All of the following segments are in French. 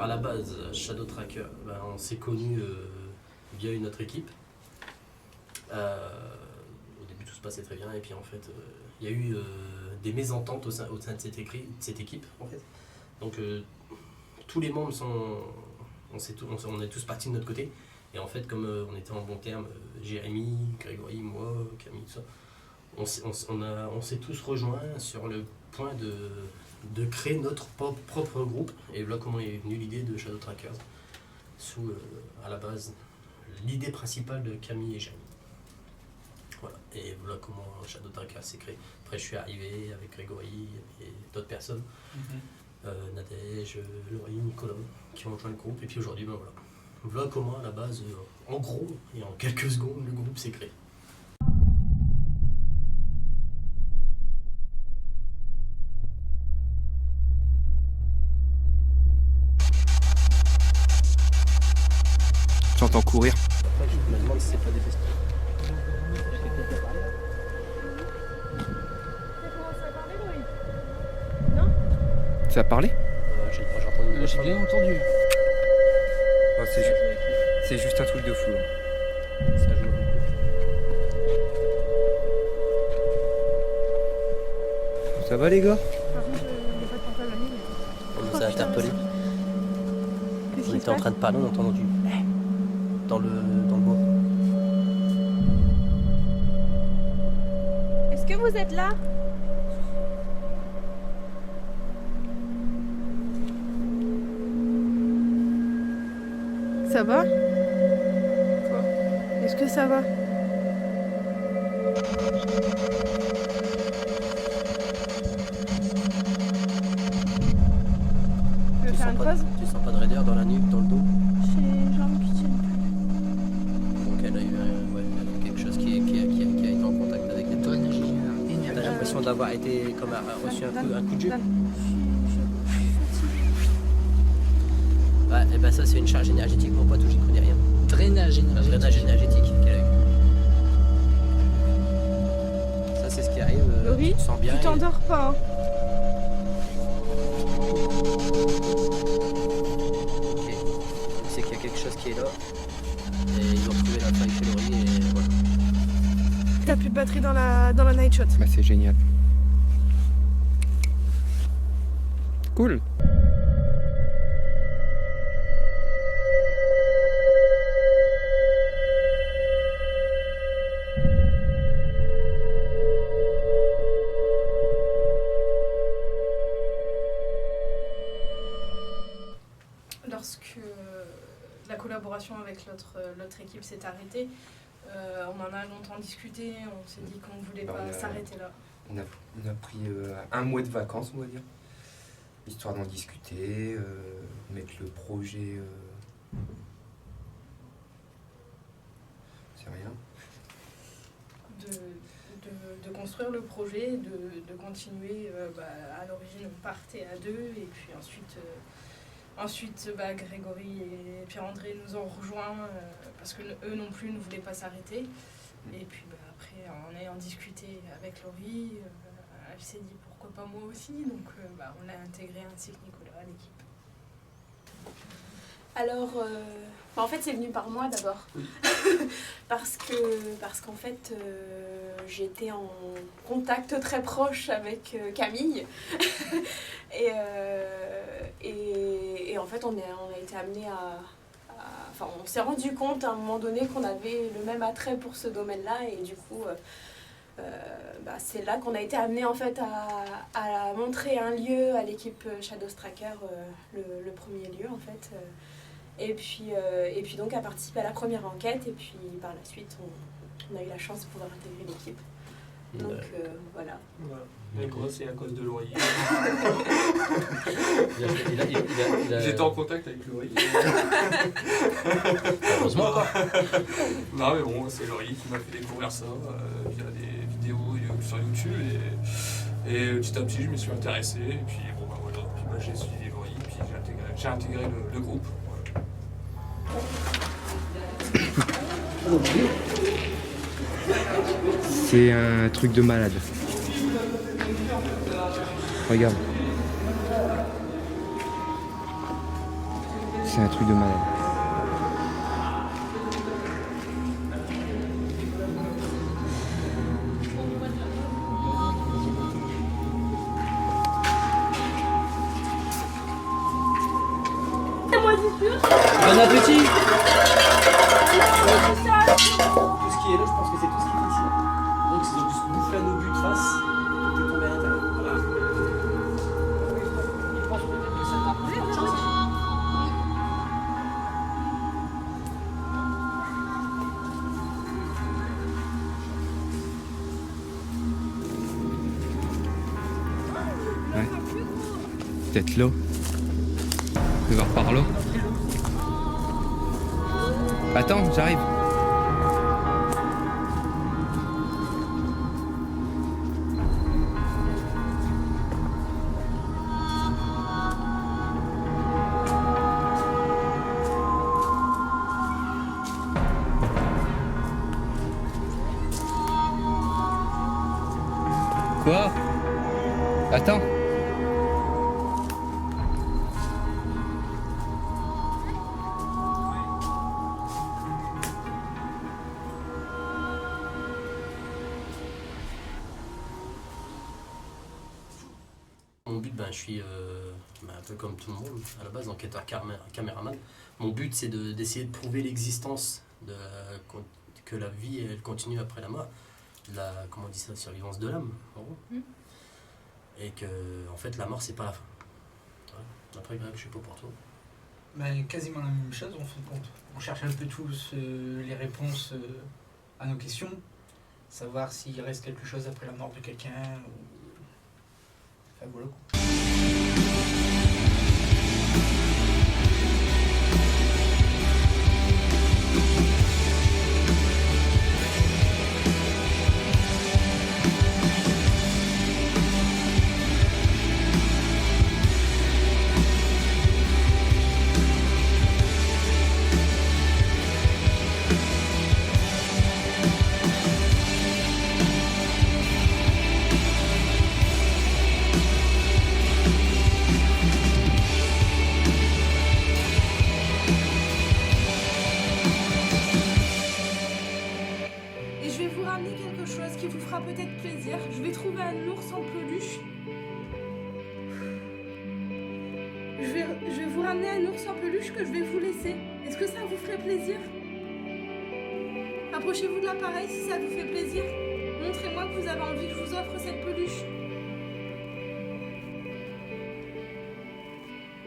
à la base, Shadow Tracker, on s'est connus via une autre équipe. Au début, tout se passait très bien, et puis en fait, il y a eu des mésententes au sein de cette équipe. En fait. Donc, tous les membres on est tous partis de notre côté. Et en fait, comme on était en bon terme, Jérémy, Grégory, moi, Camille, tout ça, on s'est tous rejoints sur le point de créer notre propre groupe. Et voilà comment est venue l'idée de Shadow Trackers, sous, à la base, l'idée principale de Camille et Jérémy. Voilà. Et voilà comment Shadow Trackers s'est créé. Après, je suis arrivé avec Grégory et d'autres personnes, Nadège, Laurie, Nicolas, qui ont rejoint le groupe. Et puis aujourd'hui, voilà. Voilà comment, à la base, en gros, et en quelques secondes, le groupe s'est créé. J'entends courir. Je me demande si c'est pas des festivals. Ça a parlé? J'ai bien entendu. Oh, c'est juste un truc de fou. Ça joue. Ça va les gars? Par contre, il n'y a pas de portable à ligne. On nous a interpellés. Qu'est-ce On qui se était en passe? train de parler, on a entendu dans le bois. Est-ce que vous êtes là? Ça va? Quoi? Est-ce que ça va? Tu veux faire une pause? Tu sens pas de raideur dans la nuque, dans le dos? J'ai les jambes qui tiennent plus. Donc elle a eu quelque chose qui a été en contact avec les toits. T'as l'impression d'avoir été comme reçu un coup de jus? Ouais, et ben ça c'est une charge énergétique, mon pote, où j'y connais rien. Drainage Un énergétique. drainage énergétique qu'elle a eu. Ça c'est ce qui arrive. Laurie, tu te sens bien. tu t'endors pas, hein? Ok. C'est qu'il y a quelque chose qui est là. Et ils ont retrouvé la faille chez Laurie et voilà. T'as plus de batterie dans la night shot. Bah c'est génial. Cool. Lorsque la collaboration avec l'autre équipe s'est arrêtée, on en a longtemps discuté, on s'est dit qu'on ne voulait pas s'arrêter là. On a pris un mois de vacances, on va dire, histoire d'en discuter, mettre le projet. C'est rien. De construire le projet, de continuer. À l'origine, on partait à deux, et puis ensuite, Grégory et Pierre-André nous ont rejoints parce que eux non plus ne voulaient pas s'arrêter. Et puis après, en ayant discuté avec Laurie, elle s'est dit pourquoi pas moi aussi. Donc on l'a intégré ainsi que Nicolas à l'équipe. Alors, en fait, c'est venu par moi d'abord. Oui. parce qu'en fait, j'étais en contact très proche avec Camille. et en fait, on a été amenés on s'est rendu compte à un moment donné qu'on avait le même attrait pour ce domaine-là. Et du coup, c'est là qu'on a été amenés en fait à montrer un lieu à l'équipe Shadow Tracker, le premier lieu en fait. Et puis donc à participer à la première enquête, et puis par la suite on a eu la chance de pouvoir intégrer l'équipe. Donc voilà. Mais gros, c'est à cause de Laurie. J'étais en contact avec Laurie. Heureusement quoi. Non mais bon, c'est Laurie qui m'a fait découvrir ça via des vidéos sur YouTube, et petit à petit je me suis intéressé, et puis voilà, puis j'ai suivi Laurie, puis j'ai intégré le groupe. C'est un truc de malade. Regarde. c'est un truc de malade. Bon appétit. Tout ce qui est là, je pense que c'est tout ce qui est ici. Donc ils ont dû se bouffer à nos buts de face et de tomber à l'intérieur. Voilà. Ouais. Peut-être l'eau. On peut voir par l'eau. Attends, j'arrive. Quoi? Attends. Mon but, je suis un peu comme tout le monde, à la base, enquêteur caméraman. Mon but, c'est d'essayer de prouver l'existence, que la vie, elle continue après la mort. Comment on dit ça, survivance de l'âme, en gros. Et que, en fait, la mort, c'est pas la fin. Voilà. Après, Greg, je suis pas pour toi. Quasiment la même chose, en fin de compte. On cherche un peu tous les réponses à nos questions, savoir s'il reste quelque chose après la mort de quelqu'un. Enfin, voilà quoi. Et je vais vous ramener quelque chose qui vous fera peut-être plaisir. Je vais trouver un ours en peluche. Je vais vous ramener un ours en peluche que je vais vous laisser. Est-ce que ça vous ferait plaisir? Approchez-vous de l'appareil si ça vous fait plaisir. Montrez-moi que vous avez envie que je vous offre cette peluche.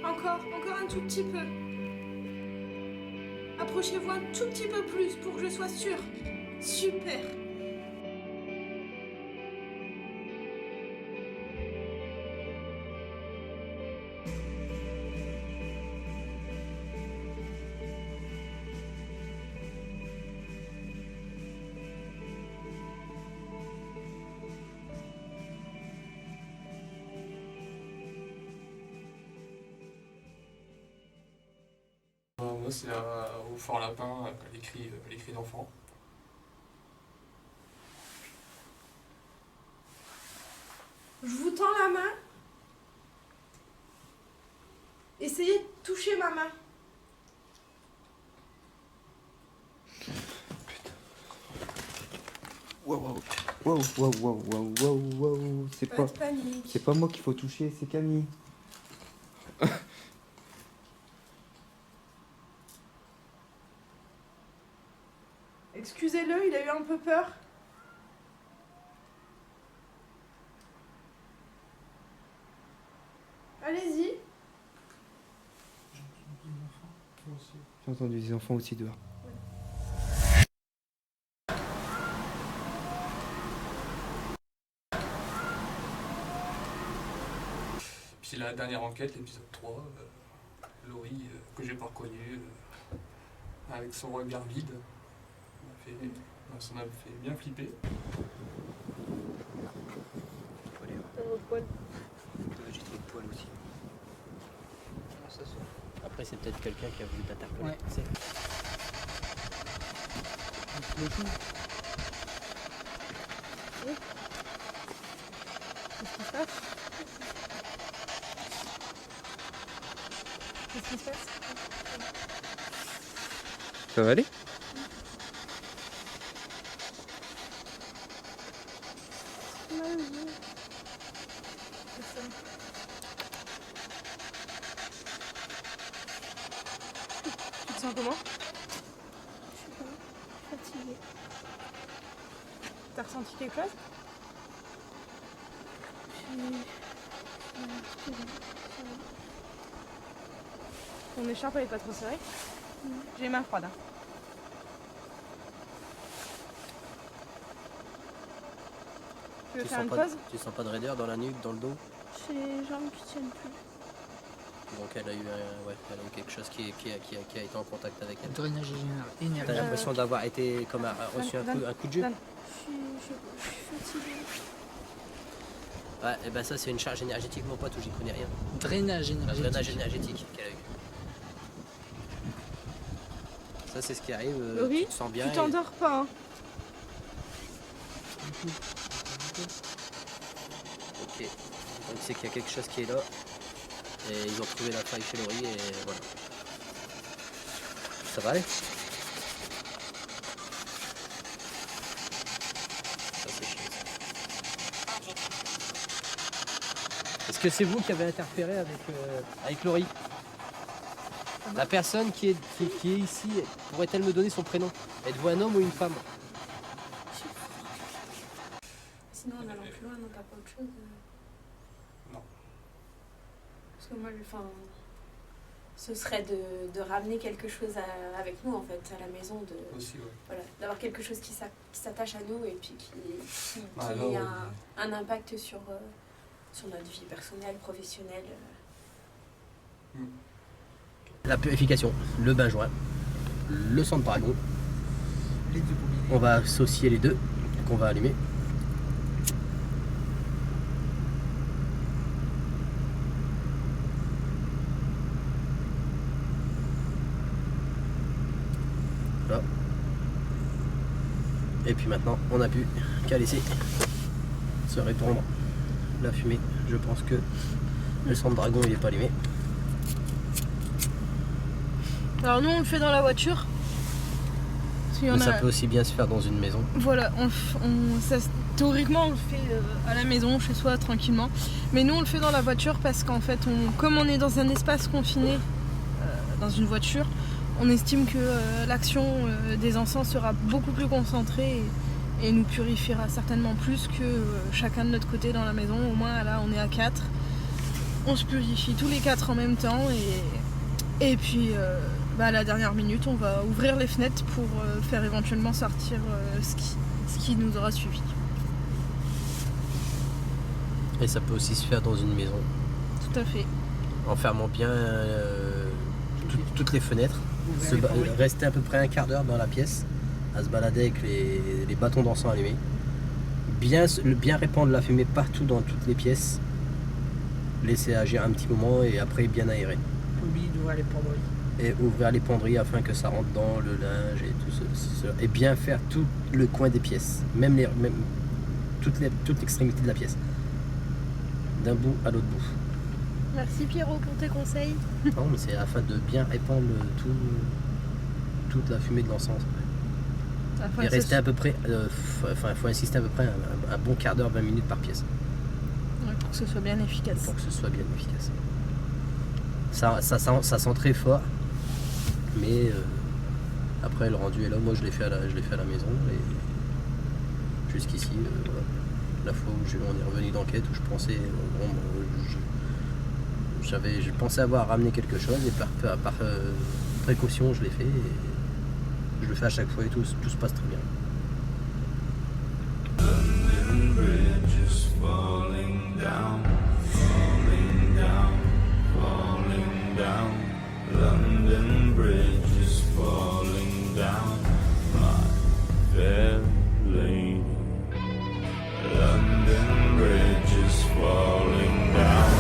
Encore un tout petit peu. Approchez-vous un tout petit peu plus pour que je sois sûre. Super. Moi, c'est au Fort Lapin, les cris d'enfants. Je vous tends la main. Essayez de toucher ma main. Wow. C'est Pas de panique. c'est pas moi qu'il faut toucher, c'est Camille. Excusez-le, il a eu un peu peur. Allez-y. J'ai entendu des enfants aussi dehors. Puis la dernière enquête, l'épisode 3, Laurie, que j'ai pas reconnue, avec son regard vide, ça m'a fait bien flipper. J'ai trop de poils aussi. Après, c'est peut-être quelqu'un qui a voulu t'interpeller. Ouais. C'est- Qu'est-ce qui se passe? Ça va aller? Tu te sens comment? Je sais pas, fatiguée. T'as ressenti quelque chose? Ton écharpe elle est pas trop serrée? J'ai les mains froides. Hein. Tu veux faire une pause? Tu sens pas de raideur dans la nuque, dans le dos? J'ai les jambes qui tiennent plus. Donc elle a eu, elle a eu quelque chose qui a été en contact avec elle. Drainage T'as énergétique. l'impression d'avoir été comme reçu un coup de jus? Dan. Je suis fatiguée. Ouais, et ben ça c'est une charge énergétique mon pote, où j'y connais rien. Drainage Un énergétique. drainage énergétique qu'elle a eu. Ça c'est ce qui arrive, Laurie, tu te sens bien. Tu t'endors pas. Hein. Ok, donc c'est qu'il y a quelque chose qui est là. Et ils ont trouvé la faille chez Laurie et voilà. Ça va aller? Ça c'est chiant. Est-ce que c'est vous qui avez interféré avec Laurie? La personne qui est ici, pourrait-elle me donner son prénom? Êtes-vous un homme ou une femme? Sinon, en allant plus loin, non, t'as pas autre chose? Non. Parce que moi, enfin, ce serait de ramener quelque chose avec nous, en fait, à la maison, Aussi, ouais. voilà, d'avoir quelque chose qui s'attache à nous et puis qui Ah, ait là, un impact sur notre vie personnelle, professionnelle. La purification, le bain joint, le sang de dragon. Les deux bobinets. On va associer les deux qu'on va allumer. Voilà. Et puis maintenant, on n'a plus qu'à laisser se répandre la fumée. Je pense que le sang de dragon il n'est pas allumé. Alors nous on le fait dans la voiture. Parce qu'il y en Mais ça a- peut aussi bien se faire dans une maison. Voilà, théoriquement on le fait à la maison, chez soi, tranquillement. Mais nous on le fait dans la voiture parce qu'en fait, comme on est dans un espace confiné, dans une voiture, on estime que l'action des encens sera beaucoup plus concentrée et nous purifiera certainement plus que chacun de notre côté dans la maison. Au moins là on est à 4. On se purifie tous les 4 en même temps et puis à la dernière minute on va ouvrir les fenêtres pour faire éventuellement sortir ce qui nous aura suivi. Et ça peut aussi se faire dans une maison, Tout à fait. en fermant bien toutes les fenêtres. Rester à peu près un quart d'heure dans la pièce, à se balader avec les bâtons d'encens allumés. Bien répandre la fumée partout dans toutes les pièces. Laisser agir un petit moment et après bien aérer. Oublie d'ouvrir les penderies. Et ouvrir les penderies afin que ça rentre dans le linge et tout ça. Et bien faire tout le coin des pièces, même toute l'extrémité de la pièce. D'un bout à l'autre bout. Merci Pierrot pour tes conseils. Non, mais c'est afin de bien répandre toute la fumée de l'encens. Et rester à peu près, faut insister à peu près un bon quart d'heure, 20 minutes par pièce. Pour que ce soit bien efficace. Pour que ce soit bien efficace. Ça sent très fort, mais après le rendu est là. Moi je l'ai fait à la maison et jusqu'ici, voilà. La fois où on est revenu d'enquête, où je pensais, je pensais avoir ramené quelque chose et par précaution je l'ai fait et je le fais à chaque fois et tout se passe très bien. London Bridge is falling down, falling down, falling down. London Bridge is falling down, my fair lady. London Bridge is falling down.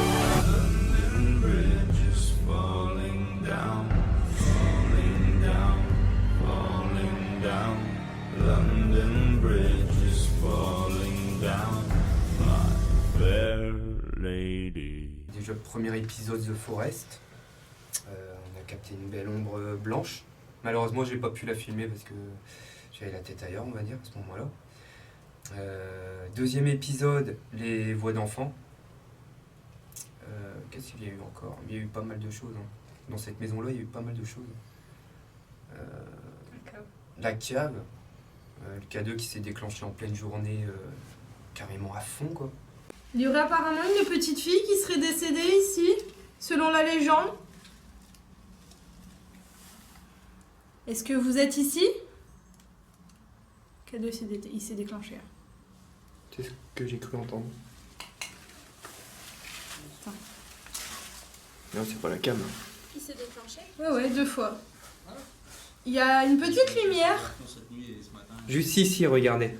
London Bridge is déjà le premier épisode The Forest. On a capté une belle ombre blanche. Malheureusement, j'ai pas pu la filmer parce que j'avais la tête ailleurs, on va dire, à ce moment-là. Deuxième épisode, les voix d'enfants. Qu'est-ce qu'il y a eu encore? Il y a eu pas mal de choses. Hein. Dans cette maison-là, il y a eu pas mal de choses. La cave. Le K2 qui s'est déclenché en pleine journée, carrément à fond, quoi. Il y aurait apparemment une petite fille qui serait décédée ici, selon la légende. Est-ce que vous êtes ici? K2 il s'est déclenché. C'est ce que j'ai cru entendre. Attends. Non, c'est pas la cam. Qui s'est déclenché? Ouais, 2 fois. Il y a une petite lumière Juste ici, regardez.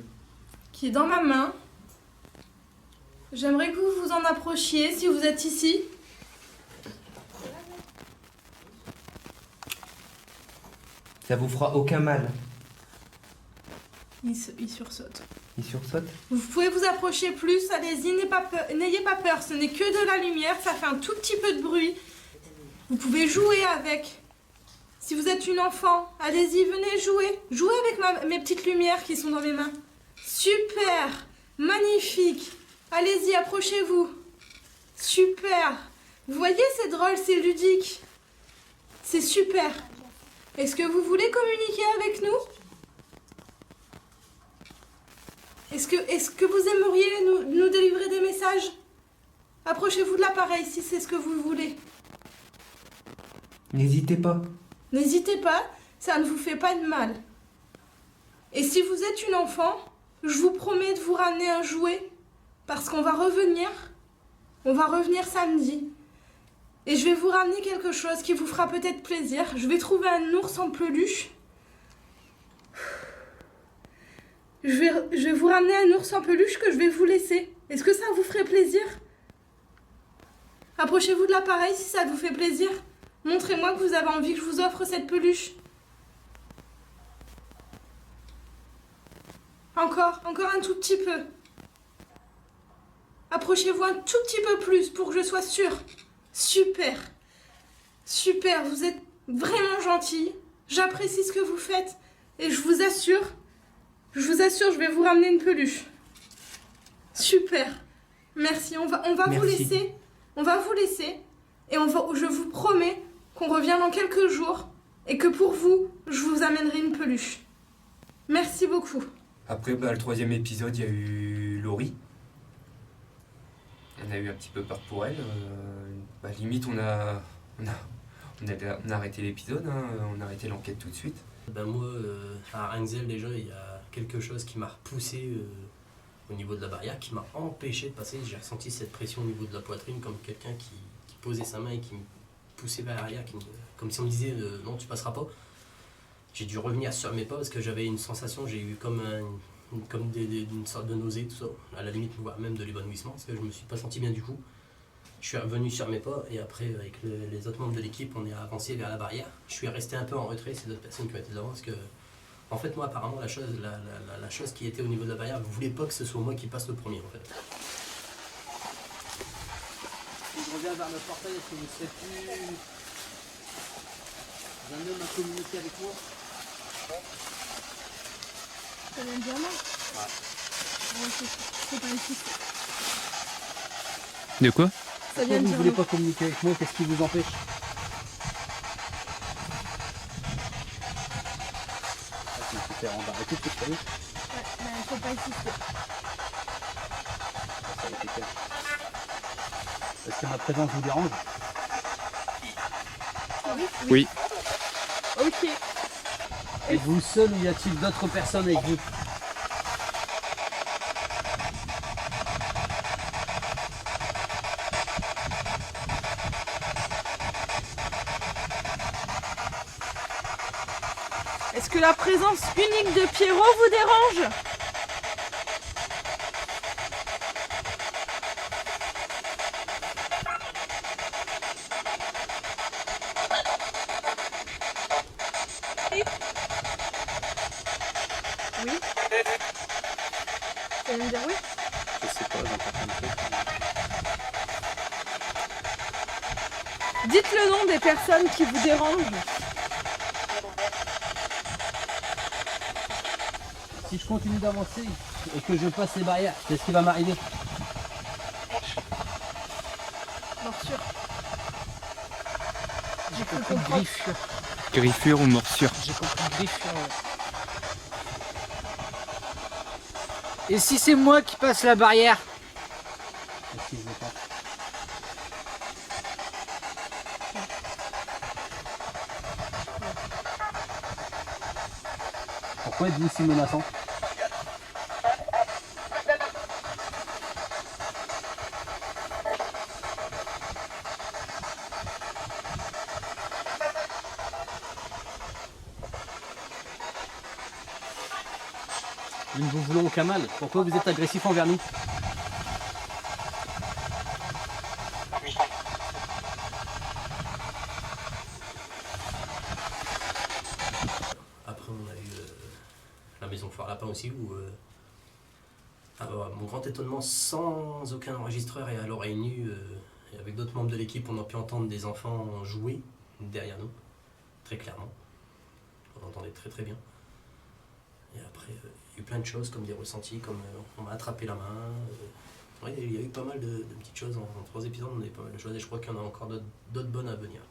qui est dans ma main. J'aimerais que vous vous en approchiez si vous êtes ici. Ça vous fera aucun mal. Il sursaute. Il sursaute. Vous pouvez vous approcher plus, allez-y, n'ayez pas peur, ce n'est que de la lumière, ça fait un tout petit peu de bruit. Vous pouvez jouer avec. Si vous êtes une enfant, allez-y, venez jouer. Jouez avec mes petites lumières qui sont dans mes mains. Super, magnifique. Allez-y, approchez-vous. Super. Vous voyez, c'est drôle, c'est ludique. C'est super. Est-ce que vous voulez communiquer avec nous ? Est-ce que vous aimeriez nous délivrer des messages ? Approchez-vous de l'appareil si c'est ce que vous voulez. N'hésitez pas. N'hésitez pas, ça ne vous fait pas de mal. Et si vous êtes une enfant, je vous promets de vous ramener un jouet, parce qu'on va revenir. On va revenir samedi. Et je vais vous ramener quelque chose qui vous fera peut-être plaisir. Je vais trouver un ours en peluche. Je vais vous ramener un ours en peluche que je vais vous laisser. Est-ce que ça vous ferait plaisir ? Approchez-vous de l'appareil si ça vous fait plaisir. Montrez-moi que vous avez envie que je vous offre cette peluche. Encore un tout petit peu. Approchez-vous un tout petit peu plus pour que je sois sûre. Super. Super, vous êtes vraiment gentil. J'apprécie ce que vous faites. Et je vous assure, je vais vous ramener une peluche. Super. Merci, on va vous laisser. On va vous laisser. Et je vous promets qu'on revient dans quelques jours. Et que pour vous, je vous amènerai une peluche. Merci beaucoup. Après, le troisième épisode, il y a eu Laurie. On a eu un petit peu peur pour elle. Limite, on a arrêté l'épisode, hein. On a arrêté l'enquête tout de suite. Moi, à Angel, déjà, il y a quelque chose qui m'a repoussé au niveau de la barrière, qui m'a empêché de passer. J'ai ressenti cette pression au niveau de la poitrine, comme quelqu'un qui posait sa main et qui me poussait vers l'arrière, comme si on me disait non, tu passeras pas. J'ai dû revenir sur mes pas parce que j'avais une sensation, j'ai eu comme une sorte de nausée, tout ça, à la limite, voire même de l'évanouissement, parce que je me suis pas senti bien du coup. Je suis revenu sur mes pas et après, avec les autres membres de l'équipe, on est avancé vers la barrière. Je suis resté un peu en retrait, c'est d'autres personnes qui ont été devant, parce que, en fait, moi, apparemment, la chose qui était au niveau de la barrière, vous voulez pas que ce soit moi qui passe le premier, en fait. Je reviens vers le portail, est-ce que vous serez plus un homme à communiquer avec moi? Ça vient de dire non ? Ouais. C'est pas ici. De quoi? Ça Pourquoi vient de vous dire voulez non. pas communiquer avec moi? Qu'est-ce qui vous empêche? Tu me fais faire en bas. Écoute, tu sais. Faut pas insister. Ça a été clair. Est-ce que ma présence vous dérange? Oui. Ok. Êtes-vous seul ou y a-t-il d'autres personnes avec vous? Est-ce que la présence unique de Pierrot vous dérange ? Oui. Ça vient me dire oui ? Je sais pas, j'entends plein de trucs. Dites le nom des personnes qui vous dérangent. Si je continue d'avancer et que je passe les barrières, qu'est-ce qui va m'arriver? Morsure. J'ai compris griffure. Griffure ou morsure? J'ai compris griffure. Et si c'est moi qui passe la barrière? Qu'est-ce qu'il veut pas? Pourquoi êtes-vous si menaçant? Nous ne vous voulons aucun mal. Pourquoi vous êtes agressif envers nous? Après, on a eu la maison Foire Lapin aussi, où, à mon grand étonnement, sans aucun enregistreur et à l'oreille nue, et avec d'autres membres de l'équipe, on a pu entendre des enfants jouer derrière nous, très clairement. On entendait très très bien. Et après, il y a eu plein de choses, comme des ressentis, comme on m'a attrapé la main. Ouais, il y a eu pas mal de petites choses. En 3 épisodes, on a eu pas mal de choses et je crois qu'il y en a encore d'autres bonnes à venir.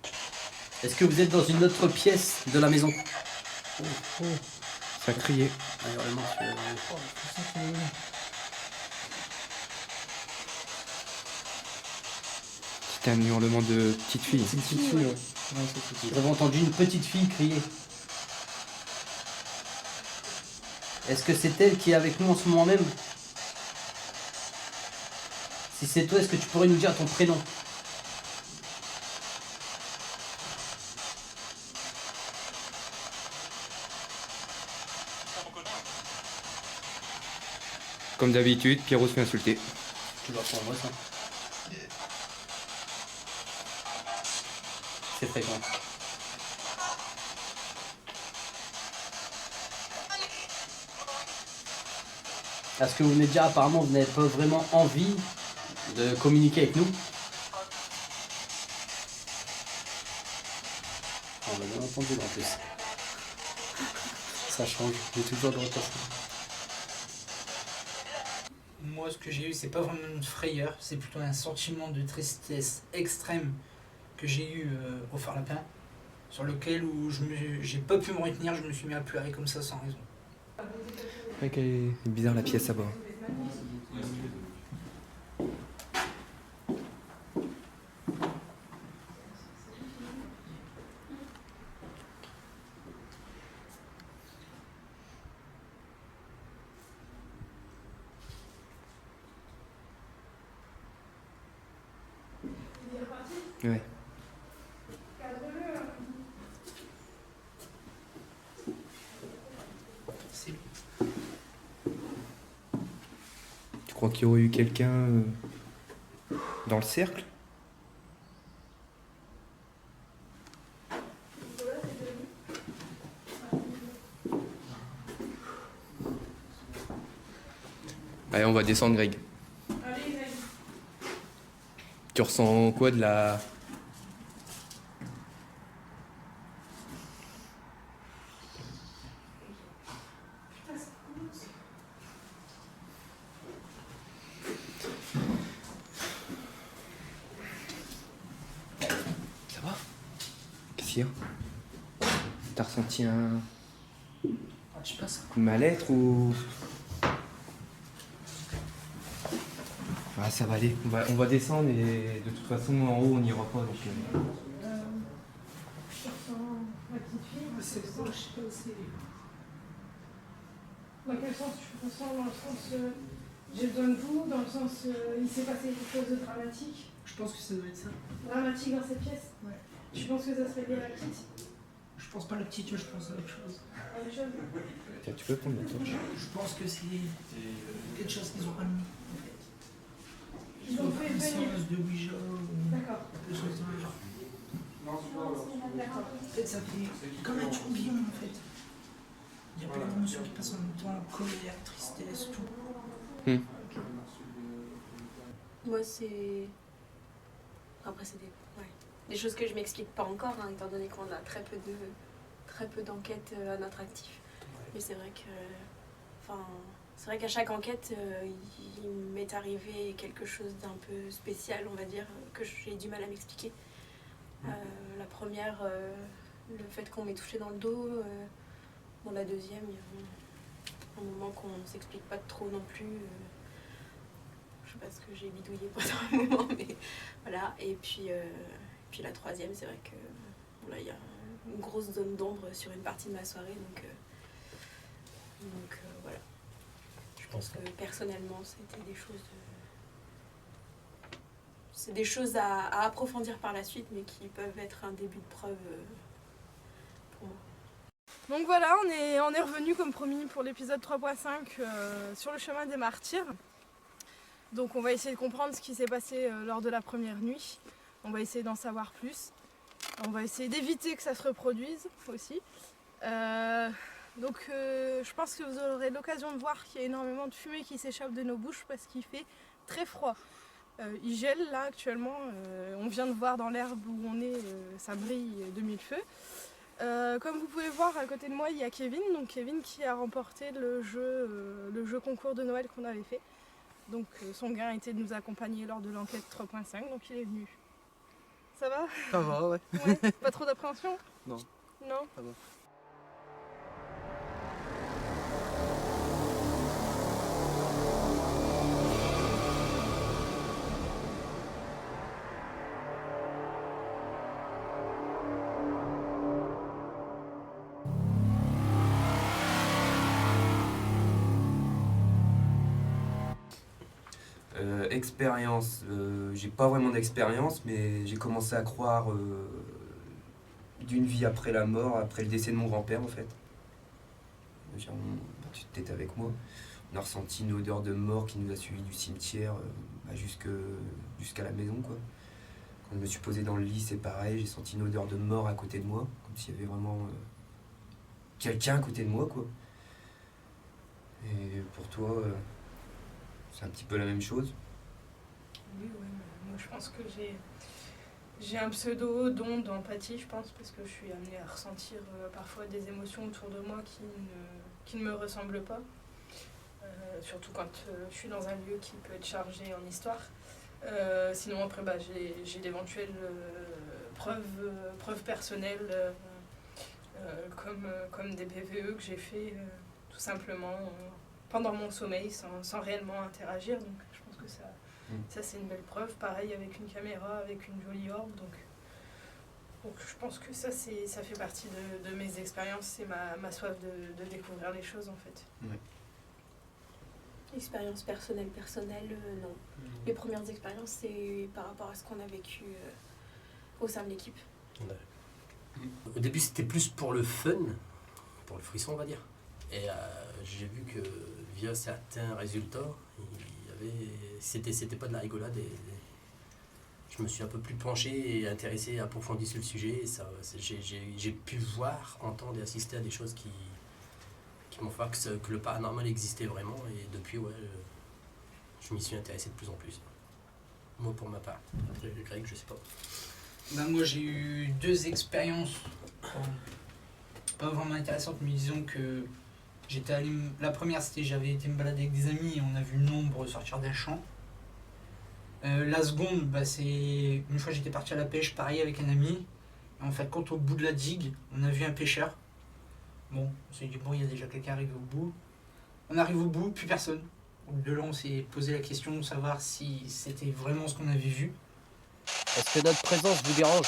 Est-ce que vous êtes dans une autre pièce de la maison? Ça criait. Un hurlement, C'était un hurlement de petite fille. c'est une petite fille, ouais. Nous avons entendu une petite fille crier. Est-ce que c'est elle qui est avec nous en ce moment même? Si c'est toi, est-ce que tu pourrais nous dire ton prénom? Comme d'habitude, Pierrot se fait insulter. Tu vas prendre moi ça. C'est fréquent. Est-ce que vous venez de dire apparemment vous n'avez pas vraiment envie de communiquer avec nous? On l'a bien entendu en plus. Ça change, j'ai toujours de retour. Moi, ce que j'ai eu, c'est pas vraiment une frayeur, c'est plutôt un sentiment de tristesse extrême que j'ai eu au Phare Lapin, sur lequel où j'ai pas pu me retenir, je me suis mis à pleurer comme ça sans raison. C'est vrai qu'elle est bizarre la pièce à bord. Ouais. C'est Tu crois qu'il y aurait eu quelqu'un dans le cercle? Allez, on va descendre, Greg. Allez, Greg. Tu ressens quoi de la... Ça va? Qu'est-ce qu'il y a? T'as ressenti un Ah, je sais pas ça. mal-être ou... Ah, ça va aller, on va descendre et de toute façon en haut on n'ira pas donc... Je ressens ma petite fille. C'est ça, je sais pas aussi. Dans quel sens tu ressens? Dans le sens j'ai besoin de vous, dans le sens il s'est passé quelque chose de dramatique. Je pense que ça doit être ça. Dramatique dans cette pièce. Ouais. Tu penses que ça serait lié à la petite? Je pense pas à la petite, je pense à autre chose. La même chose. Tiens, tu peux prendre la torche? Je pense que c'est quelque chose qu'ils ont ramené, en fait. Ils ont fait une venir. séance de Ouija ou D'accord. quelque chose dans le genre. D'accord. En fait, ça fait comme un tourbillon, en fait. Il y a plein d'émotions qui passent en même temps, colère, tristesse, tout. Moi, c'est. Après, c'est des. Ouais. des choses que je m'explique pas encore, hein, étant donné qu'on a très peu d'enquêtes à notre actif. Mais c'est vrai que, c'est vrai qu'à chaque enquête, il m'est arrivé quelque chose d'un peu spécial, on va dire, que j'ai du mal à m'expliquer. La première, le fait qu'on m'ait touché dans le dos. La deuxième, il y a un moment qu'on ne s'explique pas trop non plus. Je sais pas ce que j'ai bidouillé pendant un moment, mais voilà. Et puis la troisième, c'est vrai que là, il y a une grosse zone d'ombre sur une partie de ma soirée, donc voilà. Je pense que personnellement, c'était des choses à approfondir par la suite, mais qui peuvent être un début de preuve pour moi. Donc voilà, on est revenu comme promis pour l'épisode 3.5 sur le chemin des martyrs. Donc on va essayer de comprendre ce qui s'est passé lors de la première nuit. On va essayer d'en savoir plus. On va essayer d'éviter que ça se reproduise aussi. Je pense que vous aurez l'occasion de voir qu'il y a énormément de fumée qui s'échappe de nos bouches parce qu'il fait très froid. Il gèle là actuellement. On vient de voir dans l'herbe où on est, ça brille de mille feux. Comme vous pouvez voir à côté de moi, il y a Kevin, donc Kevin qui a remporté le jeu concours de Noël qu'on avait fait. Donc son gain était de nous accompagner lors de l'enquête 3.5, donc il est venu. Ça va ? Ça va, ouais. Ouais. Pas trop d'appréhension ? Non. Non ? Ça va. Expérience, j'ai pas vraiment d'expérience, mais j'ai commencé à croire d'une vie après la mort, après le décès de mon grand-père en fait. Tu étais avec moi, on a ressenti une odeur de mort qui nous a suivis du cimetière jusqu'à la maison quoi. Quand je me suis posé dans le lit, c'est pareil, j'ai senti une odeur de mort à côté de moi, comme s'il y avait vraiment quelqu'un à côté de moi quoi. Et pour toi, c'est un petit peu la même chose. Oui, moi je pense que j'ai un pseudo don d'empathie, je pense, parce que je suis amenée à ressentir parfois des émotions autour de moi qui ne me ressemblent pas. Surtout quand je suis dans un lieu qui peut être chargé en histoire. Sinon après j'ai d'éventuelles preuves personnelles comme des PVE que j'ai fait tout simplement pendant mon sommeil sans réellement interagir. Donc je pense que ça c'est une belle preuve. Pareil avec une caméra, avec une jolie orbe. Donc je pense que ça fait partie de mes expériences. C'est ma soif de découvrir les choses en fait. Ouais. Expérience personnelle, non. Les premières expériences, c'est par rapport à ce qu'on a vécu au sein de l'équipe. Ouais. Au début, c'était plus pour le fun, pour le frisson, on va dire. Et j'ai vu que via certains résultats, c'était pas de la rigolade. Et je me suis un peu plus penché et intéressé, approfondi sur le sujet. Et j'ai pu voir, entendre et assister à des choses qui m'ont fait que le paranormal existait vraiment. Et depuis, je m'y suis intéressé de plus en plus. Moi, pour ma part. Après, Greg, je sais pas. Moi, j'ai eu 2 expériences pas vraiment intéressantes, mais disons que la première, c'était j'avais été me balader avec des amis et on a vu une ombre sortir d'un champ. La seconde, c'est une fois j'étais parti à la pêche, pareil avec un ami. Et en fait, quand au bout de la digue, on a vu un pêcheur. Bon, on s'est dit, il y a déjà quelqu'un arrivé au bout. On arrive au bout, plus personne. De là, on s'est posé la question de savoir si c'était vraiment ce qu'on avait vu. Est-ce que notre présence vous dérange ?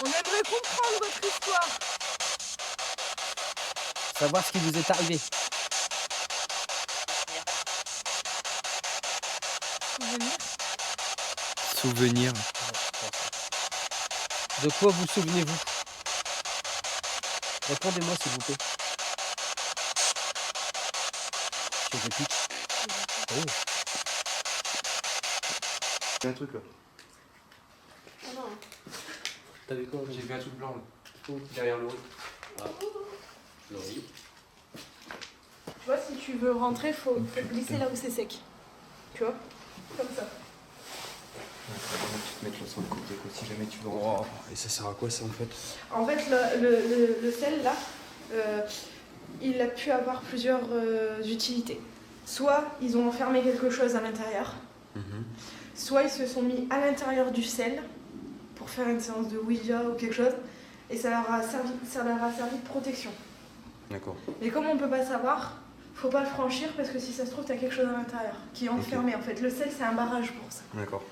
On aimerait comprendre votre histoire. Savoir ce qui vous est arrivé. Souvenir. De quoi vous souvenez-vous ? Répondez-moi s'il vous plaît. Je vous pique. Oh. Il y a un truc là. Ah non. T'as vu quoi? J'ai vu un truc blanc là. Derrière Laurie. Laurie. Tu vois, si tu veux rentrer, faut glisser là où c'est sec. Tu vois? Comme ça. Tu te mettre là sur le côté, quoi, si jamais tu veux rentrer. Et ça sert à quoi ça en fait? En fait, le sel là, il a pu avoir plusieurs utilités. Soit ils ont enfermé quelque chose à l'intérieur, soit ils se sont mis à l'intérieur du sel pour faire une séance de Ouija ou quelque chose, et ça leur a servi de protection. D'accord. Mais comme on peut pas savoir, faut pas le franchir parce que si ça se trouve, t'as quelque chose à l'intérieur qui est enfermé. En fait, le sel c'est un barrage pour ça. D'accord.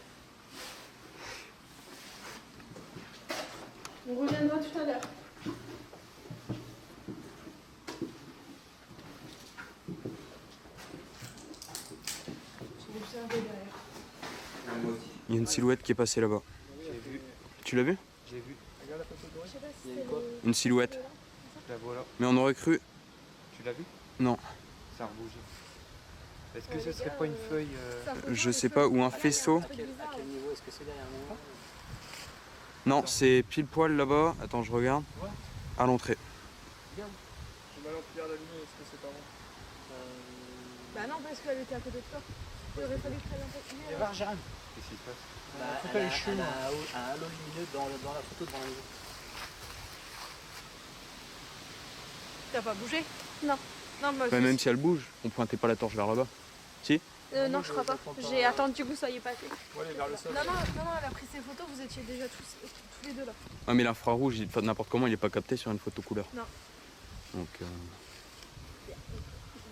On reviendra tout à l'heure. J'ai observé derrière. Moi aussi. Il y a une silhouette qui est passée là-bas. J'ai vu. Tu l'as vu? J'ai vu. Regarde la photo de Je sais pas si Il y a c'est quoi le- Une silhouette. La voilà. Mais on aurait cru. Tu l'as vu? Non. Ça a rebougé. Est-ce que ce serait pas une feuille Je sais pas, ou un faisceau. À quel niveau? Est-ce que c'est derrière moi? Non, c'est pile poil là-bas. Attends, je regarde. À l'entrée. J'ai mal en prière d'allumer, est-ce que c'est pas bon? Bah non, parce qu'elle était à côté de toi. Il aurait fallu que tu ailles un peu plus Viens voir, Jérôme. Qu'est-ce qui se passe? Faut pas les cheveux, moi. un halo lumineux dans la photo devant la maison. T'as pas bougé? Non. Non, moi, Bah, même si elle bouge, on pointait pas la torche vers là-bas. non, je crois pas. J'ai attendu que vous soyez passés. Ouais, aller vers le sol. Non, elle a pris ses photos, vous étiez déjà tous les deux là. Ah, mais l'infrarouge, n'importe comment, il est pas capté sur une photo couleur. Non. Donc, Et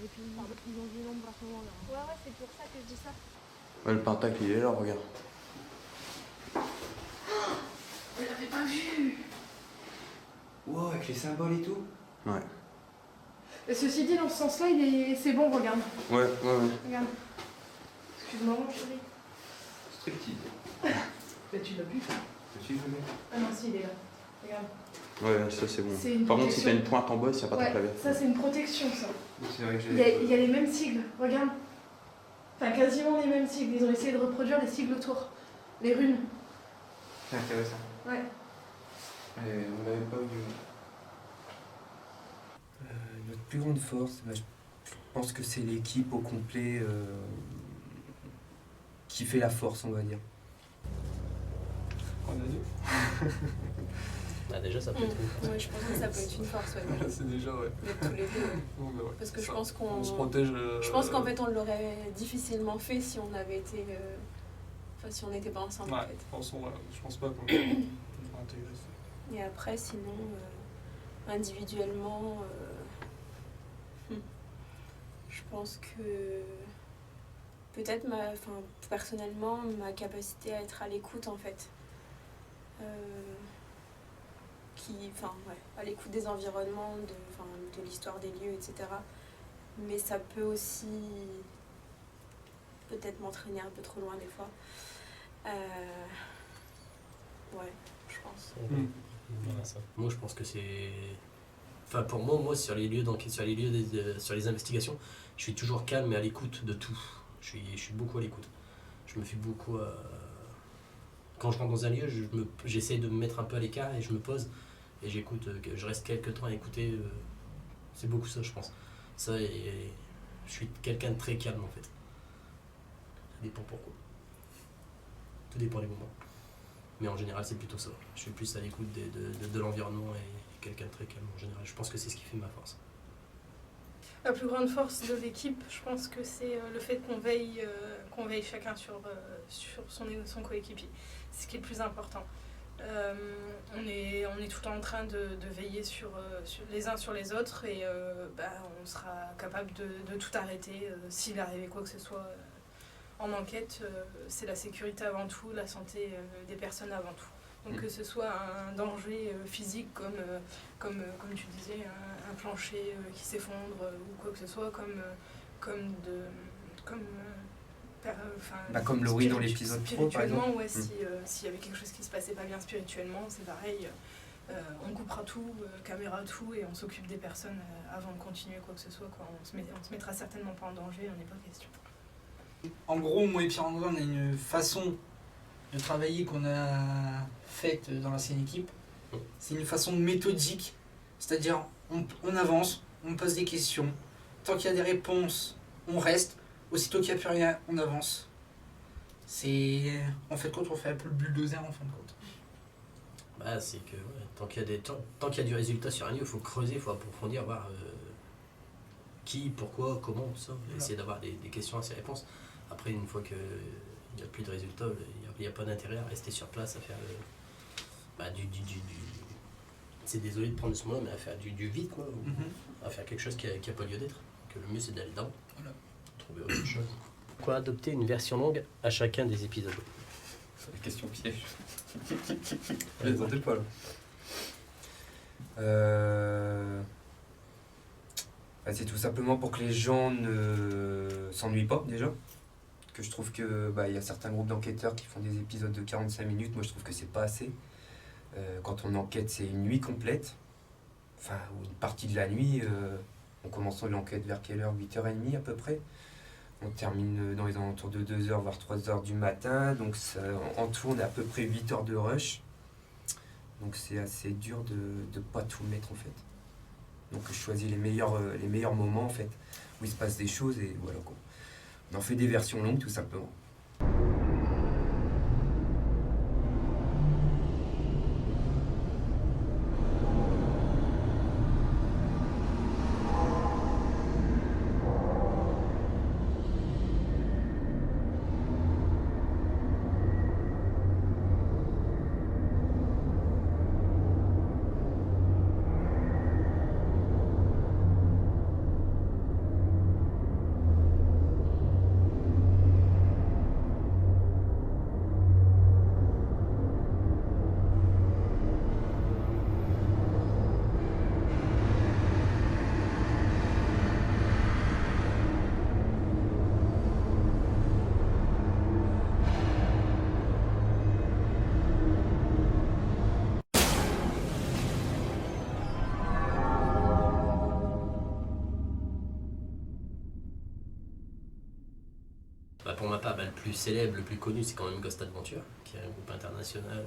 puis ils ont vu l'ombre à ce moment-là. Ouais, c'est pour ça que je dis ça. ouais, le pentacle, il est là, regarde. On l'avait pas vu. Wow, avec les symboles et tout? Ouais. Et ceci dit, dans ce sens-là, c'est bon, regarde. Ouais. Regarde. Excuse-moi, mon chéri. Striptease. Mais tu l'as vu? Je suis jamais. Ah non, si, il est là. Regarde. Ouais, ça c'est bon. C'est une Par contre, si protection. t'as une pointe en bas, il n'y a pas de Ouais, clavier. ça c'est une protection, ça. C'est vrai que Il y, a, j'ai. il y a les mêmes sigles, regarde. Enfin, quasiment les mêmes sigles. Ils ont essayé de reproduire les sigles autour. Les runes. C'est intéressant. Ouais. On l'avait pas vu. Notre plus grande force, je pense que c'est l'équipe au complet qui fait la force, on va dire. On a dit. Bah déjà ça peut être une... Ouais, je pense que ça peut être une force, ouais. C'est déjà, ouais. D'être tous les deux, ouais. Bon, bah ouais, Parce que c'est je ça. pense qu'on. On se protège. Je pense qu'en fait, on l'aurait difficilement fait si on avait été. Enfin, si on n'était pas ensemble, Ouais, en fait. je pense pas qu'on pourrait intégrer ça. Et après, sinon, individuellement, je pense que peut-être, personnellement, ma capacité à être à l'écoute, en fait, à l'écoute des environnements, de l'histoire des lieux, etc. Mais ça peut aussi peut-être m'entraîner un peu trop loin des fois. Ouais, je pense. Voilà, ça. Moi je pense que c'est... Enfin pour moi sur les lieux d'enquête, sur les investigations, je suis toujours calme et à l'écoute de tout. Je suis beaucoup à l'écoute. Je me fie beaucoup à... Quand je rentre dans un lieu, j'essaie de me mettre un peu à l'écart et je me pose et j'écoute, je reste quelques temps à écouter. C'est beaucoup ça je pense. Ça et je suis quelqu'un de très calme en fait. Ça dépend pourquoi. Tout dépend des moments. Mais en général, c'est plutôt ça. Je suis plus à l'écoute de l'environnement et quelqu'un de très calme en général. Je pense que c'est ce qui fait ma force. La plus grande force de l'équipe, je pense que c'est le fait qu'on veille chacun sur son coéquipier. C'est ce qui est le plus important. On est tout le temps en train de veiller sur les uns sur les autres et on sera capable de tout arrêter s'il arrivait quoi que ce soit. En enquête, c'est la sécurité avant tout, la santé des personnes avant tout. Donc que ce soit un danger physique comme tu disais, un plancher qui s'effondre ou quoi que ce soit, comme Laurie dans l'épisode 3 par exemple. Spirituellement, ouais, s'il y avait quelque chose qui se passait pas bien spirituellement, c'est pareil. On coupera tout, caméra tout, et on s'occupe des personnes avant de continuer quoi que ce soit. Quoi. On se mettra certainement pas en danger, on n'est pas question. En gros, moi et Pierre-André, on a une façon de travailler qu'on a faite dans l'ancienne équipe. C'est une façon méthodique, c'est-à-dire on avance, on pose des questions. Tant qu'il y a des réponses, on reste. Aussitôt qu'il n'y a plus rien, on avance. C'est en fait quand on fait un peu le bulldozer en fin de compte. Bah, c'est que tant qu'il y a du résultat sur un livre, il faut creuser, il faut approfondir, voir qui, pourquoi, comment, tout ça. Essayer d'avoir des questions à ces réponses. Après, une fois qu'il n'y a plus de résultats, il n'y a pas d'intérêt à rester sur place, à faire c'est désolé de prendre ce mot, mais à faire du vide, quoi. À faire quelque chose qui n'a pas lieu d'être. Que le mieux, c'est d'aller dedans. Voilà. Trouver autre chose. Pourquoi adopter une version longue à chacun des épisodes? La question piège. Je les entends pas là. C'est tout simplement pour que les gens ne s'ennuient pas déjà. Que je trouve que y a certains groupes d'enquêteurs qui font des épisodes de 45 minutes. Moi je trouve que c'est pas assez. Quand on enquête, c'est une nuit complète. Enfin, ou une partie de la nuit. On commence l'enquête vers quelle heure? 8h30 à peu près. On termine dans les alentours de 2h, voire 3h du matin. Donc ça, en tout, on a à peu près 8 heures de rush. Donc c'est assez dur de ne pas tout mettre en fait. Donc je choisis les meilleurs moments en fait, où il se passe des choses et voilà quoi. On en fait des versions longues tout simplement. Pour ma part, le plus célèbre, le plus connu, c'est quand même Ghost Adventure, qui est un groupe international,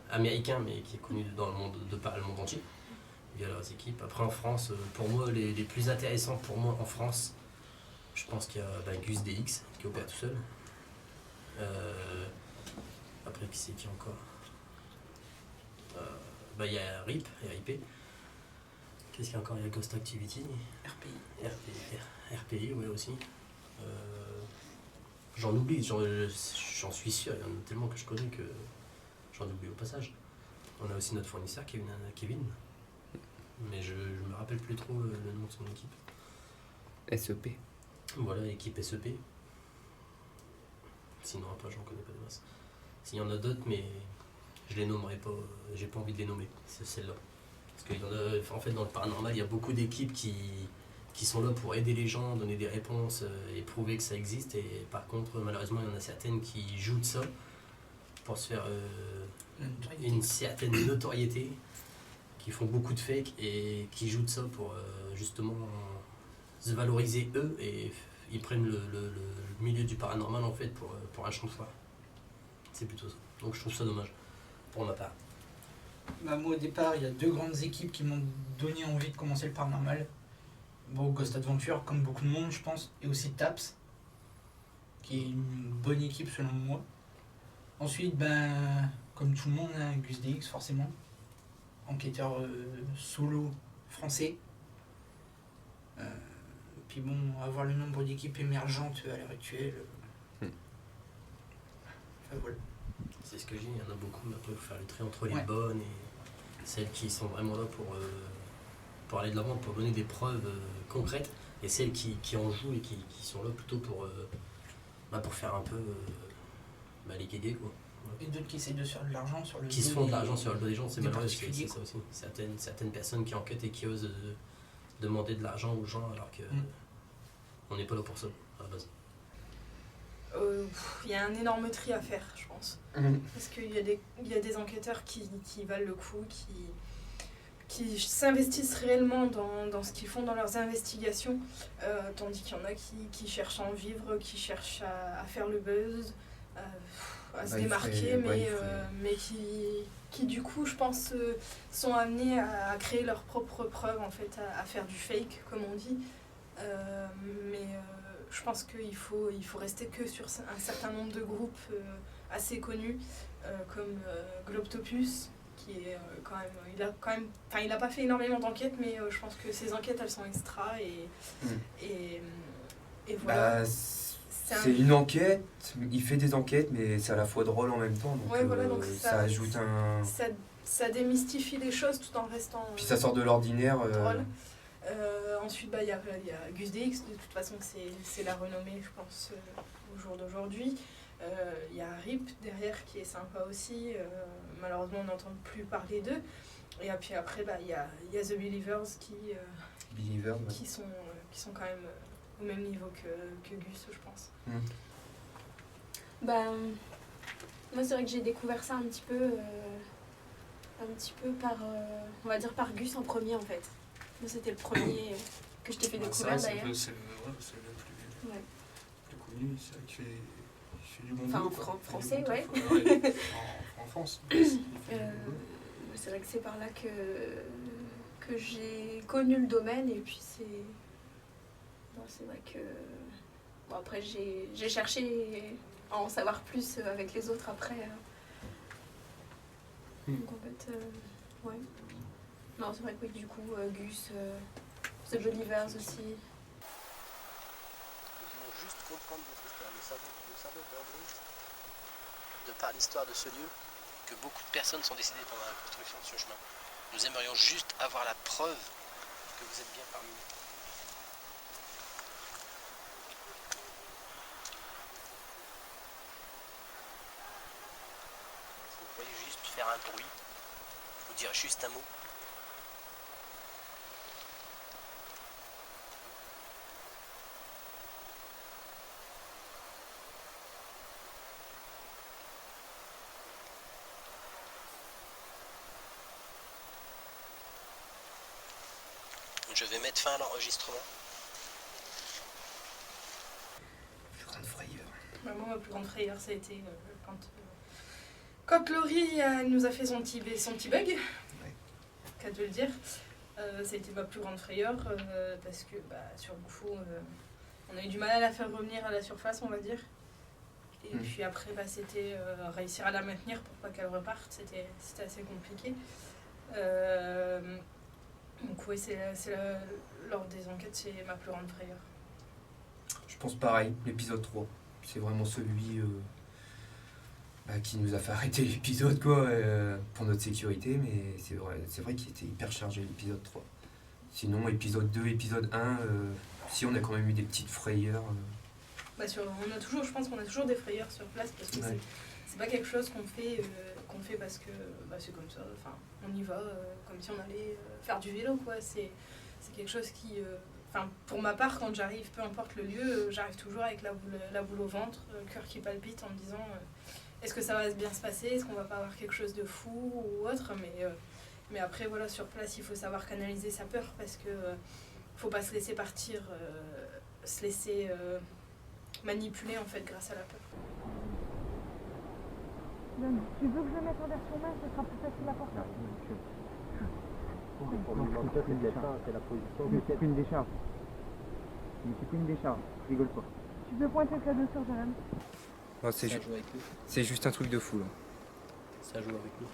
américain, mais qui est connu dans le monde, de par le monde entier, via leurs équipes. Après en France, pour moi, les plus intéressants pour moi en France, je pense qu'il y a Gus DX, qui opère tout seul. Après, qui c'est qui encore? Il y a RIP, RIP. Qu'est-ce qu'il y a encore? Il y a Ghost Activity. RPI, oui aussi. J'en oublie, j'en suis sûr, il y en a tellement que je connais que j'en oublie au passage. On a aussi notre fournisseur Kevin, mais je me rappelle plus trop le nom de son équipe. SEP. Voilà, équipe SEP. Sinon après j'en connais pas de masse. S'il y en a d'autres, mais je les nommerai pas, j'ai pas envie de les nommer, c'est celle-là. Parce qu'il y en a, en fait dans le paranormal, il y a beaucoup d'équipes qui sont là pour aider les gens, donner des réponses et prouver que ça existe. Et par contre, malheureusement, il y en a certaines qui jouent de ça pour se faire une certaine notoriété, qui font beaucoup de fake et qui jouent de ça pour justement se valoriser eux, et ils prennent le milieu du paranormal en fait pour un champ de foire. C'est plutôt ça. Donc je trouve ça dommage, pour ma part. Moi au départ, il y a 2 grandes équipes qui m'ont donné envie de commencer le paranormal. Ghost Adventure, comme beaucoup de monde, je pense, et aussi TAPS, qui est une bonne équipe selon moi. Ensuite, comme tout le monde, Gus DX, forcément, enquêteur solo français. Puis bon, avoir le nombre d'équipes émergentes à l'heure actuelle. Voilà. C'est ce que j'ai, il y en a beaucoup, mais après il faut faire le trait entre les Ouais. bonnes et celles qui sont vraiment là pour aller de l'avant, pour donner des preuves concrètes, et celles qui en jouent et qui sont là plutôt pour faire un peu les guégués, quoi. Et d'autres qui essayent de se faire de l'argent sur le Qui se font de l'argent sur le dos des gens, c'est des malheureux, c'est particuliers, ça aussi. Certaines personnes qui enquêtent et qui osent demander de l'argent aux gens alors que on n'est pas là pour ça, à la base. Il y a un énorme tri à faire, je pense. Parce qu'il y a des enquêteurs qui valent le coup, qui s'investissent réellement dans ce qu'ils font dans leurs investigations, tandis qu'il y en a qui cherchent à en vivre, qui cherchent à faire le buzz. à se Bah, il démarquer, ferait- ouais, mais, il ferait- mais qui du coup, je pense, sont amenés à créer leurs propres preuves, en fait, à faire du fake, comme on dit. Je pense qu'il faut rester que sur un certain nombre de groupes assez connus, comme Globtopus, qui est il a pas fait énormément d'enquêtes, mais je pense que ses enquêtes, elles sont extra, et voilà. Bah, c'est une enquête, il fait des enquêtes, mais c'est à la fois drôle en même temps, donc, Ouais, voilà, donc ça ajoute un... ça démystifie les choses tout en restant Puis ça sort de l'ordinaire. drôle. Ensuite, il y a Gus DX, de toute façon, c'est la renommée, je pense, au jour d'aujourd'hui. Il y a Rip derrière qui est sympa aussi. Malheureusement, on n'entend plus parler d'eux. Et puis après, il y a The Believers Believer, ouais. qui sont quand même au même niveau que Gus, je pense. Ben, moi, c'est vrai que j'ai découvert ça un petit peu par, on va dire par Gus en premier, en fait. Moi, c'était le premier que je t'ai fait découvrir, d'ailleurs. C'est le Ouais. plus connu, c'est vrai qu'il fait du bon Enfin, boulot, en quoi. Il fait du français, bon ouais. taf, ouais. En France. Il fait du bon boulot. C'est vrai que c'est par là que j'ai connu le domaine, et puis c'est vrai que... Bon, après, j'ai cherché à en savoir plus avec les autres après. Donc en fait, ouais. Non, c'est vrai que oui, du coup, Gus, The Believers aussi. Nous voulons juste comprendre votre histoire. Nous savons d'emblée, de par l'histoire de ce lieu, que beaucoup de personnes sont décédées pendant la construction de ce chemin. Nous aimerions juste avoir la preuve que vous êtes bien parmi nous. Si vous pourriez juste faire un bruit, vous dire juste un mot. Je vais mettre fin à l'enregistrement. Plus grande frayeur. Moi, ma plus grande frayeur, ça a été quand Laurie nous a fait son petit bug, qu'à de le dire. Ça a été ma plus grande frayeur parce que sur Bouffo, on a eu du mal à la faire revenir à la surface, on va dire. Et puis après, c'était réussir à la maintenir pour pas qu'elle reparte. C'était assez compliqué. Donc oui, lors des enquêtes, c'est ma plus grande frayeur. Je pense pareil, l'épisode 3. C'est vraiment celui qui nous a fait arrêter l'épisode, quoi, pour notre sécurité, mais c'est vrai qu'il était hyper chargé l'épisode 3. Sinon, épisode 2, épisode 1, si on a quand même eu des petites frayeurs. Je pense qu'on a toujours des frayeurs sur place parce que c'est pas quelque chose qu'on fait parce que c'est comme ça. Enfin, on y va comme si on allait faire du vélo, quoi. C'est quelque chose qui, pour ma part, quand j'arrive, peu importe le lieu, j'arrive toujours avec la boule au ventre, le cœur qui palpite en me disant est-ce que ça va bien se passer, est-ce qu'on va pas avoir quelque chose de fou ou autre, mais après voilà, sur place il faut savoir canaliser sa peur parce que faut pas se laisser partir, se laisser manipuler en fait grâce à la peur. Tu veux que je le mette en version main, ce sera plus facile à porter. C'est la position. Mais c'est qu'une décharge. Je rigole pas. Tu peux pointer le cadeau sur Jérém. C'est juste un truc de fou, là. Ça joue avec nous.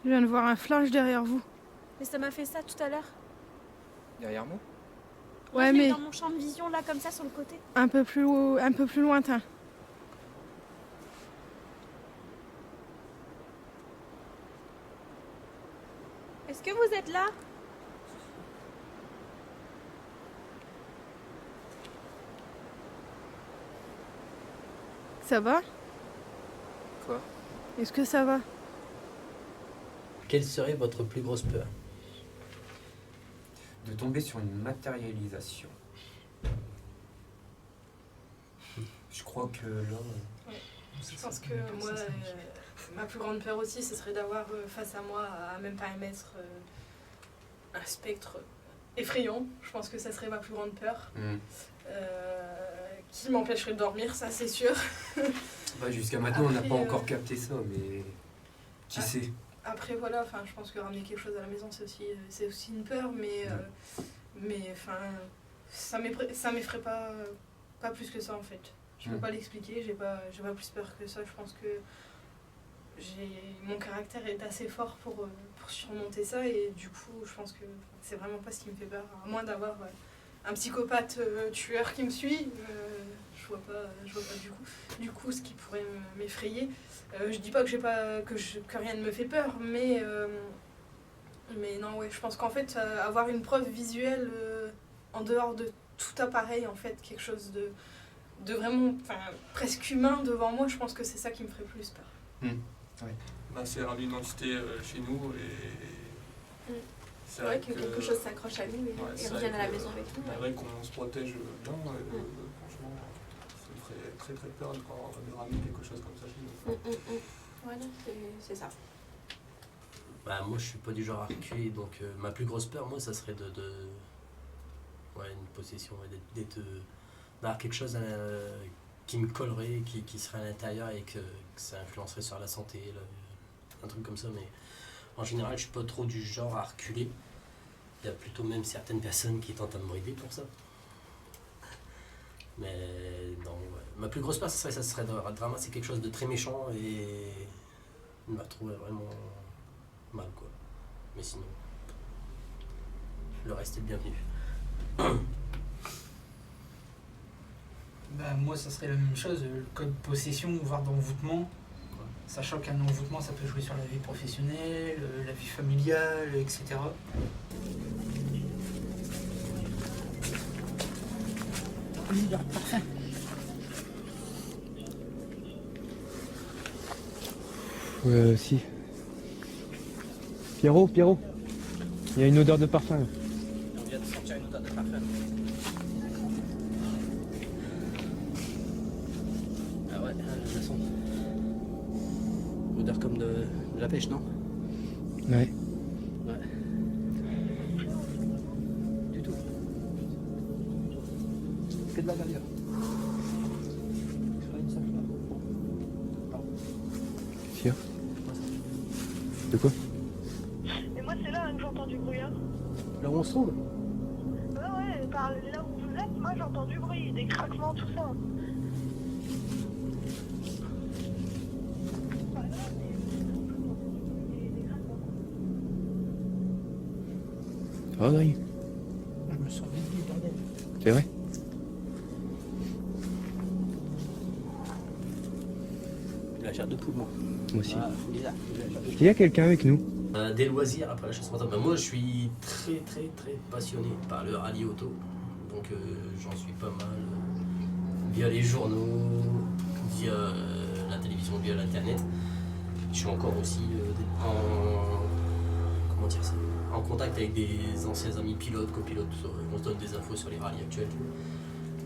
Je viens de voir un flash derrière vous. Mais ça m'a fait ça tout à l'heure. Derrière moi? Moi, Ouais, je l'ai mais dans mon champ de vision, là, comme ça, sur le côté. un peu plus lointain. Est-ce que vous êtes là? Ça va? Quoi? Est-ce que ça va? Quelle serait votre plus grosse peur? De tomber sur une matérialisation. Je crois que là... Je pense que moi, ma plus grande peur aussi, ce serait d'avoir face à moi, à même périmètre, un spectre effrayant. Je pense que ça serait ma plus grande peur. Qui m'empêcherait de dormir, ça c'est sûr. Bah, jusqu'à maintenant, on n'a Après, pas encore capté ça, mais qui sait. Après voilà, enfin je pense que ramener quelque chose à la maison c'est aussi une peur, mais enfin ça m'effraie pas plus que ça en fait. Je peux pas l'expliquer, j'ai pas plus peur que ça. Je pense que mon caractère est assez fort pour surmonter ça, et du coup je pense que c'est vraiment pas ce qui me fait peur, à moins d'avoir un psychopathe tueur qui me suit. Je vois pas du coup ce qui pourrait m'effrayer. Je dis pas que rien ne me fait peur, mais non, ouais, je pense qu'en fait avoir une preuve visuelle en dehors de tout appareil, en fait, quelque chose de vraiment presque humain devant moi, je pense que c'est ça qui me ferait plus peur. Ouais. Bah, c'est une identité chez nous et C'est vrai que quelque chose s'accroche à nous et revient à la maison avec nous. C'est vrai qu'on se protège bien. Franchement, ça me ferait très très peur de ramener quelque chose comme ça chez nous. Voilà, c'est ça. Bah, moi je suis pas du genre à reculer, donc ma plus grosse peur, moi, ça serait une possession, d'avoir quelque chose qui me collerait, qui serait à l'intérieur et que ça influencerait sur la santé, un truc comme ça. Mais en général, je suis pas trop du genre à reculer. Il y a plutôt même certaines personnes qui tentent à m'aider pour ça. Mais non, ouais. Ma plus grosse peur, ça serait de ramasser quelque chose de très méchant et de me retrouver vraiment mal, quoi. Mais sinon, le reste est le bienvenu. Bah, moi, ça serait la même chose, le code possession, voire d'envoûtement. Sachant qu'un envoûtement, ça peut jouer sur la vie professionnelle, la vie familiale, etc. Parfait. Si. Pierrot, il y a une odeur de parfum. On vient de sentir une odeur de parfum. Ah ouais, je sens. Odeur comme de la pêche, non? Ouais. Ouais. Du tout. Que de la gravure. Sûr. De quoi? Et moi, c'est là que j'entends du bruit. Hein. Là où on se trouve? Ouais, par là où vous êtes, moi j'entends du bruit, des craquements, tout ça. Oh, Gris. Je me sens vide, bordel. C'est vrai? La chair de poule, moi. Moi aussi. Ah, bizarre. Il y a quelqu'un avec nous? Des loisirs après la chasse fantôme. Moi, je suis très très très passionné par le rallye auto. Donc j'en suis pas mal via les journaux, via la télévision, via l'internet. Je suis encore aussi en contact avec des anciens amis pilotes, copilotes. On se donne des infos sur les rallyes actuels.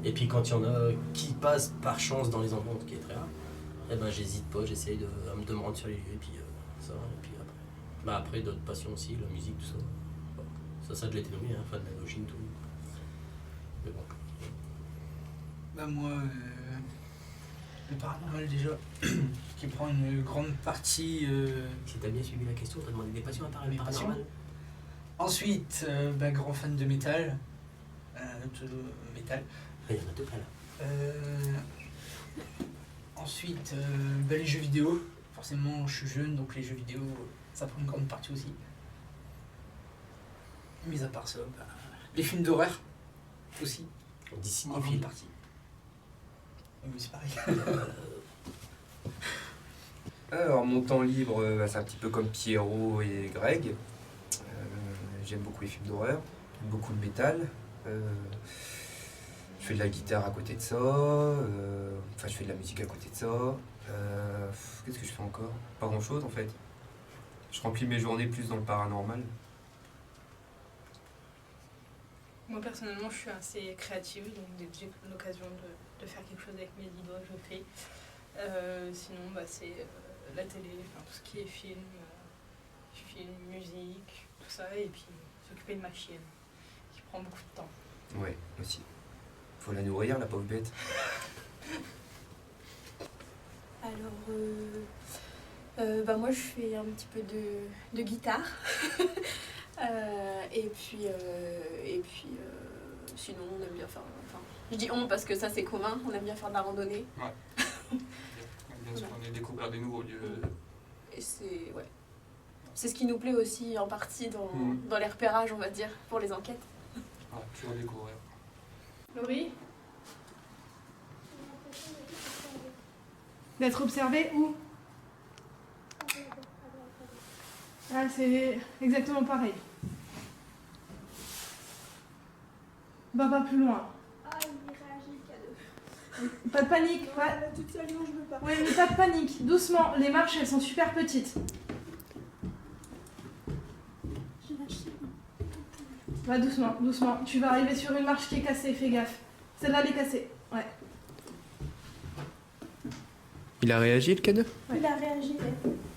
Et puis quand il y en a qui passent par chance dans les endroits, qui est très rare, eh ben j'hésite pas, j'essaye de me rendre sur les lieux et puis ça. Et puis après d'autres passions aussi, la musique, tout ça. Bon, ça a déjà été nommé, hein, fan d'Indochine, tout. Mais bon. Bah moi, le paranormal déjà, qui prend une grande partie. Si t'as bien suivi la question, t'as demandé des passions à part le Mes paranormal. passions. Ensuite, grand fan de métal. Métal. Il y en a deux là. Ensuite, les jeux vidéo. Forcément, je suis jeune, donc les jeux vidéo, ça prend une grande partie aussi. Mis à part ça, les films d'horreur aussi. D'ici En grande partie. Oui, c'est pareil. Alors, mon temps libre, c'est un petit peu comme Pierrot et Greg. J'aime beaucoup les films d'horreur, beaucoup de métal. Je fais de la guitare à côté de ça. Je fais de la musique à côté de ça. Qu'est-ce que je fais encore? Pas grand-chose en fait. Je remplis mes journées plus dans le paranormal. Moi personnellement, je suis assez créative, donc dès que j'ai l'occasion de faire quelque chose avec mes doigts, je fais. Sinon, bah, c'est la télé, enfin, tout ce qui est film, musique, tout ça, et puis s'occuper de ma chienne, qui prend beaucoup de temps. Ouais, aussi. Faut la nourrir, la pauvre bête. Alors, bah moi je fais un petit peu de guitare. Et puis sinon on aime bien faire... Enfin, je dis on parce que ça c'est commun, on aime bien faire de la randonnée. Ouais. Bien sûr, on a découvert des nouveaux lieux. Et c'est... Ouais. C'est ce qui nous plaît aussi en partie dans les repérages, on va dire, pour les enquêtes. Ouais, toujours découvrir. Laurie ? D'être observé où ? Ah, c'est exactement pareil. Va pas plus loin. Ah, il réagit cadeau. Pas de panique, ouais. Toute seule, non, je veux pas. Ouais, mais pas de panique. Doucement, les marches elles sont super petites. Va doucement, doucement. Tu vas arriver sur une marche qui est cassée, fais gaffe. Celle-là elle est cassée, ouais. Il a réagi, le cadeau? Ouais. Il a réagi, ouais.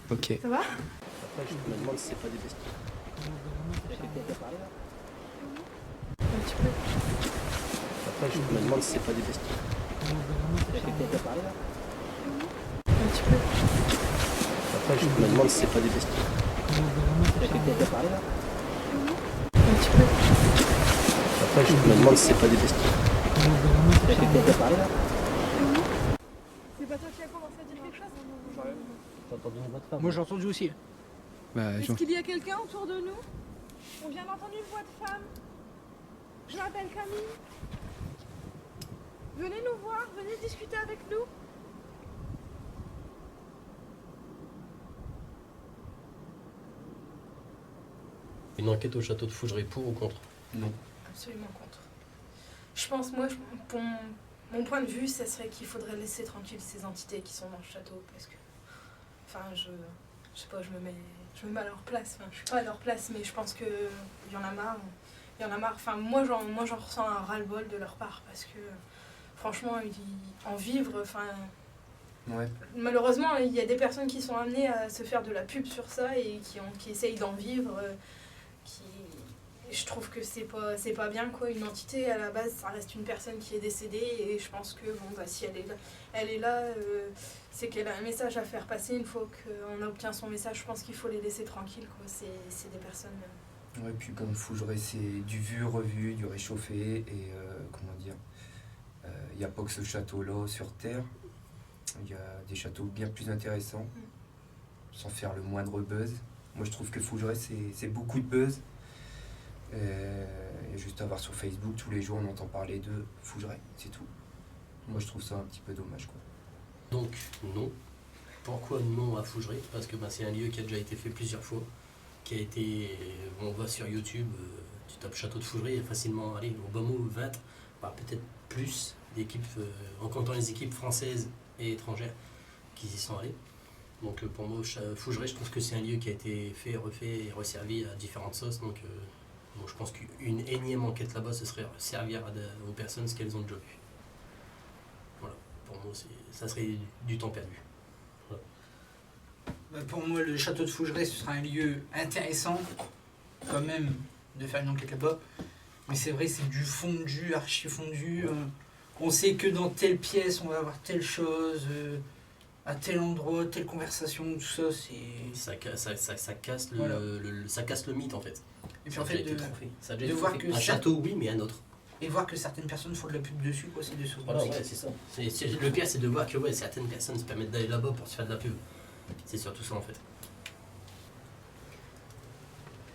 Ok. Ça va? Après, je me demande si c'est pas des besties. Un petit peu. Après, je me demande si c'est pas des besties. Un petit peu. Après, je me demande si c'est pas des besties. Un petit peu. Après, je me demande si c'est pas des besties. C'est pas toi qui as commencé à dire quelque chose? J'ai entendu une voix de femme. Moi j'ai entendu aussi. Est-ce qu'il y a quelqu'un autour de nous? On vient d'entendre une voix de femme. Je m'appelle Camille. Venez nous voir, venez discuter avec nous. Une enquête au château de Fougeray, pour ou contre? Non. Absolument contre. Je pense, moi, pour mon point de vue, ça serait qu'il faudrait laisser tranquille ces entités qui sont dans le château, parce que, enfin, je sais pas, je me mets à leur place. Enfin, je suis pas à leur place, mais je pense que il y en a marre. Il y en a marre. Enfin, moi, j'en ressens un ras-le-bol de leur part, parce que, franchement, en vivre, enfin. Ouais. Malheureusement, il y a des personnes qui sont amenées à se faire de la pub sur ça et qui essayent d'en vivre. Je trouve que c'est pas bien, quoi. Une entité, à la base, ça reste une personne qui est décédée, et je pense que bon, bah, si elle est là, c'est qu'elle a un message à faire passer. Une fois qu'on obtient son message, je pense qu'il faut les laisser tranquilles, quoi. C'est des personnes... Ouais, puis comme Fougeray, c'est du vu, revu, du réchauffé, et comment dire, il n'y a pas que ce château-là sur Terre, il y a des châteaux bien plus intéressants, sans faire le moindre buzz. Moi je trouve que Fougeray, c'est beaucoup de buzz. Et juste à voir sur Facebook, tous les jours on entend parler de Fougeray, c'est tout. Moi je trouve ça un petit peu dommage, quoi. Donc, non. Pourquoi non à Fougeray? Parce que c'est un lieu qui a déjà été fait plusieurs fois, qui a été... On va sur YouTube, tu tapes Château de Fougeray, il y a facilement, allez, au bas mot, 20, peut-être plus d'équipes, en comptant les équipes françaises et étrangères qui y sont allées. Donc pour moi, Fougeray, je trouve que c'est un lieu qui a été fait, refait et resservi à différentes sauces. Donc je pense qu'une énième enquête là-bas, ce serait servir aux personnes ce qu'elles ont déjà vu. Voilà, pour moi, ça serait du temps perdu. Voilà. Bah, pour moi, le château de Fougeray, ce sera un lieu intéressant, quand même, de faire une enquête là-bas. Mais c'est vrai, c'est du fondu, archi fondu. On sait que dans telle pièce, on va avoir telle chose, à tel endroit, telle conversation, tout ça, c'est... Ça casse Voilà. ça casse le mythe, en fait. Et puis Ça en a fait, déjà été trop fait. Ça a déjà de été voir fait. que Un ça- château, oui, mais un autre. Et voir que certaines personnes font de la pub dessus, quoi, c'est des choses. Voilà, ouais, c'est ça. Le pire, c'est de voir que certaines personnes se permettent d'aller là-bas pour se faire de la pub. C'est surtout ça, en fait.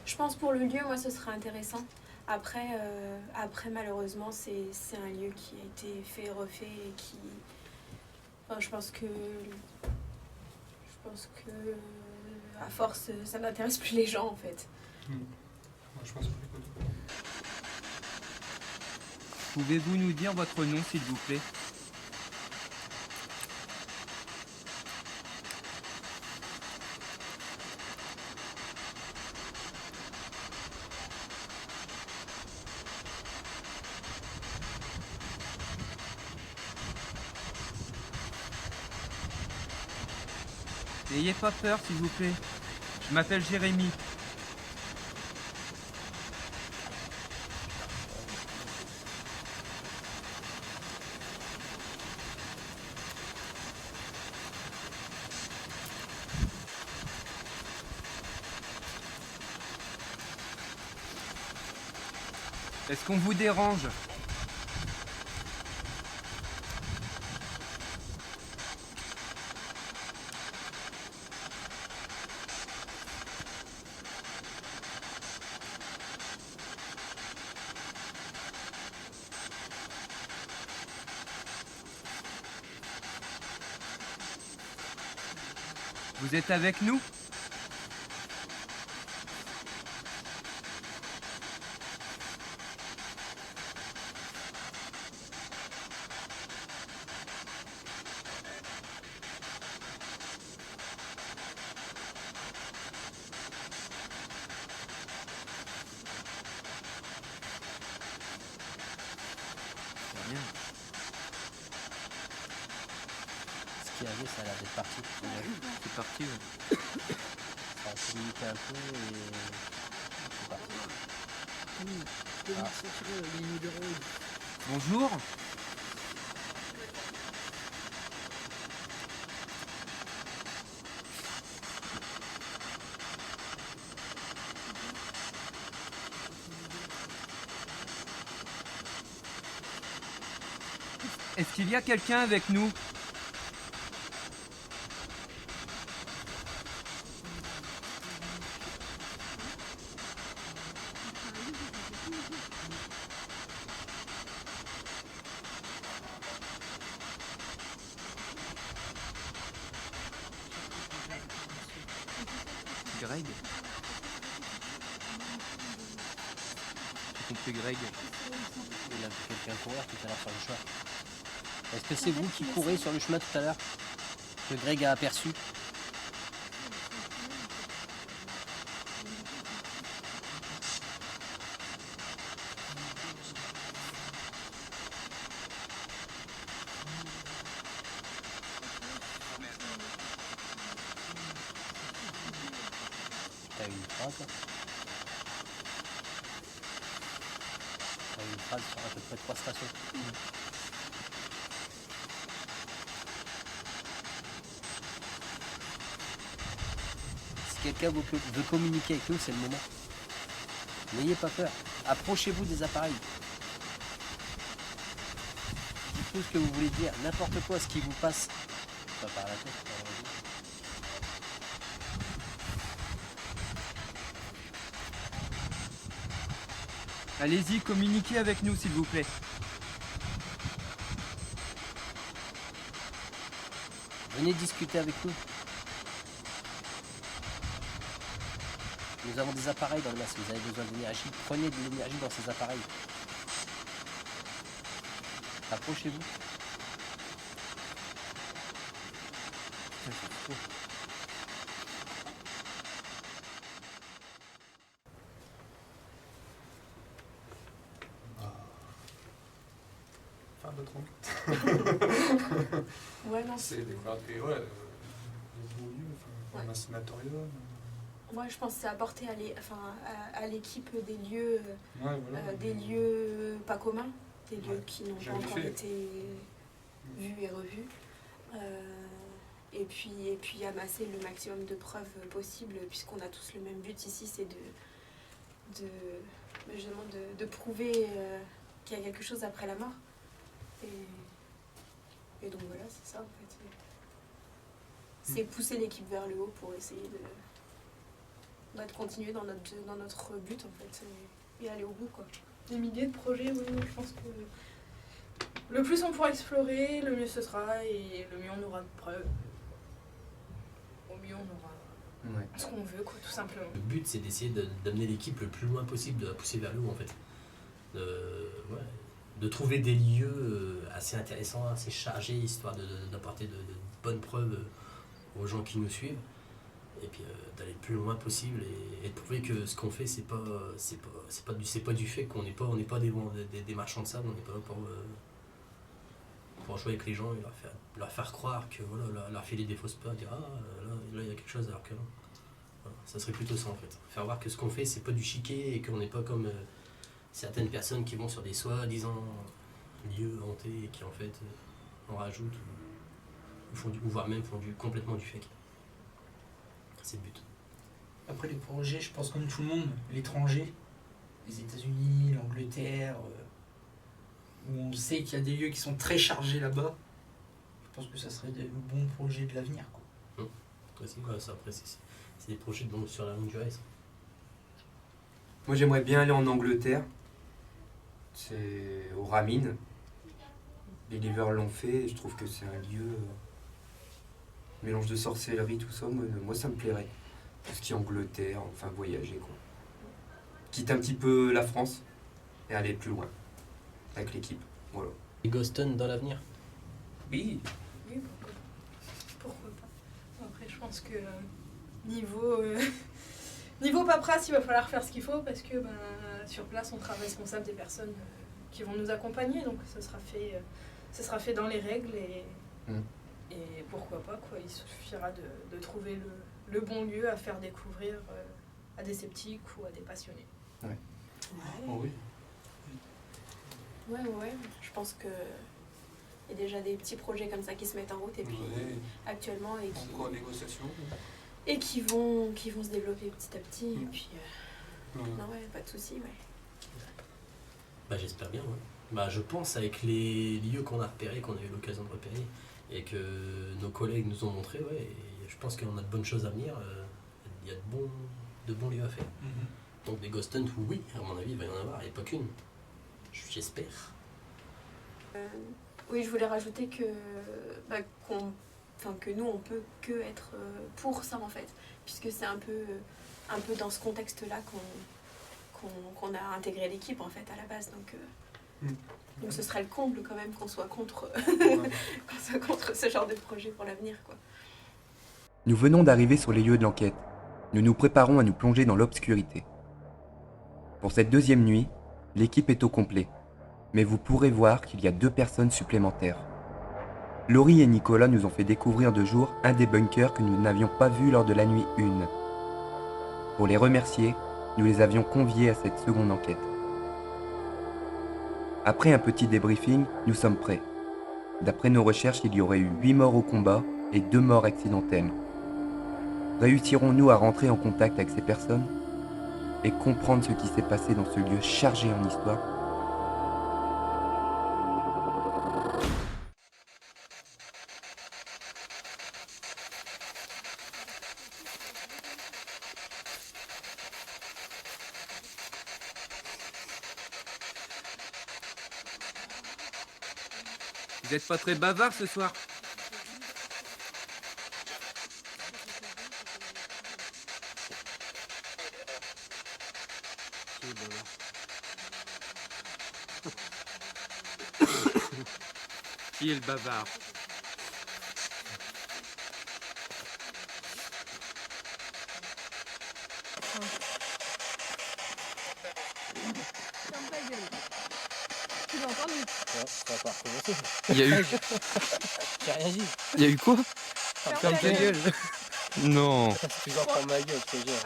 Je pense pour le lieu, moi, ce serait intéressant. Après malheureusement, c'est un lieu qui a été fait, refait et qui... Enfin, je pense que à force, ça n'intéresse plus les gens, en fait. Moi, je pense pas. Pouvez-vous nous dire votre nom, s'il vous plaît? N'ayez pas peur, s'il vous plaît. Je m'appelle Jérémy. Est-ce qu'on vous dérange? Vous êtes avec nous? Ce qu'il y avait, ça a l'air d'être parti. C'est parti, ouais. Ça a communiqué un peu et c'est parti. Bonjour. Est-ce qu'il y a quelqu'un avec nous? Greg? J'ai compris Greg. Il a vu quelqu'un courir tout à l'heure sur le chemin. Est-ce que c'est vous qui courez sur le chemin tout à l'heure que Greg a aperçu? T'as une phrase? T'as une phrase sur à peu près 3 stations. Si quelqu'un veut communiquer avec nous, c'est le moment. N'ayez pas peur. Approchez-vous des appareils. Dites-nous ce que vous voulez dire. N'importe quoi, ce qui vous passe. Pas par la tête, malheureusement. Allez-y, communiquez avec nous, s'il vous plaît. Venez discuter avec nous. Nous avons des appareils dans le masque. Vous avez besoin d'énergie. Prenez de l'énergie dans ces appareils. Approchez-vous. Putain, c'est fou. Fin de tronc. Ouais, non, C'est découvert des beaux lieux, enfin, un sanatorium. moi je pense que c'est apporter à l'équipe des lieux, Ouais, voilà. des lieux pas communs, des lieux Ouais. qui n'ont J'ai pas encore fait. été vus et revus. Et puis amasser le maximum de preuves possibles, puisqu'on a tous le même but ici, c'est justement de prouver qu'il y a quelque chose après la mort. Et donc voilà, c'est ça en fait. C'est pousser l'équipe vers le haut pour essayer de continuer dans notre but en fait, et aller au bout quoi. Des milliers de projets, oui, je pense que le plus on pourra explorer, le mieux ce sera, et le mieux on aura de preuves. Au mieux on aura ce qu'on veut, quoi, tout simplement. Le but, c'est d'essayer d'amener l'équipe le plus loin possible, de la pousser vers le haut, en fait. De trouver des lieux assez intéressants, assez chargés, histoire d'apporter de bonnes preuves aux gens qui nous suivent. Et puis d'aller le plus loin possible et de prouver que ce qu'on fait, c'est pas du fait qu'on n'est pas des marchands de sable, on n'est pas là pour jouer avec les gens et leur faire croire que voilà, leur filer des fausses peurs, dire là il y a quelque chose alors que non. Voilà, ça serait plutôt ça en fait. Faire voir que ce qu'on fait c'est pas du chiquet et qu'on n'est pas comme certaines personnes qui vont sur des soi-disant lieux hantés et qui en fait en rajoutent ou voire même font complètement du fake. C'est le but. Après les projets, je pense comme tout le monde, l'étranger, les États-Unis, l'Angleterre, où on sait qu'il y a des lieux qui sont très chargés là-bas, je pense que ça serait de bons projets de l'avenir, quoi. Aussi, ça, après, c'est des projets sur la longue durée. Ça. Moi j'aimerais bien aller en Angleterre. C'est au Ramin. Les liveurs l'ont fait et je trouve que c'est un lieu mélange de sorcellerie, tout ça. Moi ça me plairait. Tout ce qui est Angleterre, enfin voyager quoi. Quitte un petit peu la France et aller plus loin avec l'équipe. Voilà. Et Ghoston dans l'avenir? Oui. Oui, pourquoi pas. Après, je pense que niveau paperasse, il va falloir faire ce qu'il faut parce que sur place, on sera responsable des personnes qui vont nous accompagner. Donc, ce sera fait dans les règles et pourquoi pas, quoi. Il suffira de trouver le bon lieu à faire découvrir à des sceptiques ou à des passionnés. Ouais. Oh oui. Ouais, je pense que il y a déjà des petits projets comme ça qui se mettent en route et puis actuellement et qui encore en négociation et qui vont se développer petit à petit et puis non ouais, pas de souci, ouais. J'espère bien, ouais. Je pense avec les lieux qu'on a repérés, qu'on a eu l'occasion de repérer et que nos collègues nous ont montré, ouais, et je pense qu'on a de bonnes choses à venir. Il y a de bons lieux à faire. Donc des ghost hunts, oui, à mon avis, il va y en avoir, et pas qu'une. J'espère. Oui, je voulais rajouter que que nous on peut que être pour ça en fait, puisque c'est un peu dans ce contexte-là qu'on a intégré l'équipe en fait à la base, donc ce serait le comble quand même qu'on soit contre qu'on soit contre ce genre de projet pour l'avenir, quoi. Nous venons d'arriver sur les lieux de l'enquête. Nous nous préparons à nous plonger dans l'obscurité. Pour cette deuxième nuit, l'équipe est au complet, mais vous pourrez voir qu'il y a 2 personnes supplémentaires. Laurie et Nicolas nous ont fait découvrir de jour un des bunkers que nous n'avions pas vu lors de la nuit 1. Pour les remercier, nous les avions conviés à cette seconde enquête. Après un petit débriefing, nous sommes prêts. D'après nos recherches, il y aurait eu 8 morts au combat et 2 morts accidentelles. Réussirons-nous à rentrer en contact avec ces personnes et comprendre ce qui s'est passé dans ce lieu chargé en histoire? Vous êtes pas très bavard ce soir? Qui est le bavard? Il y a eu... J'ai rien dit. Il y a eu quoi? Ferme ta gueule. Non. Tu vas prendre ma gueule, je te jure.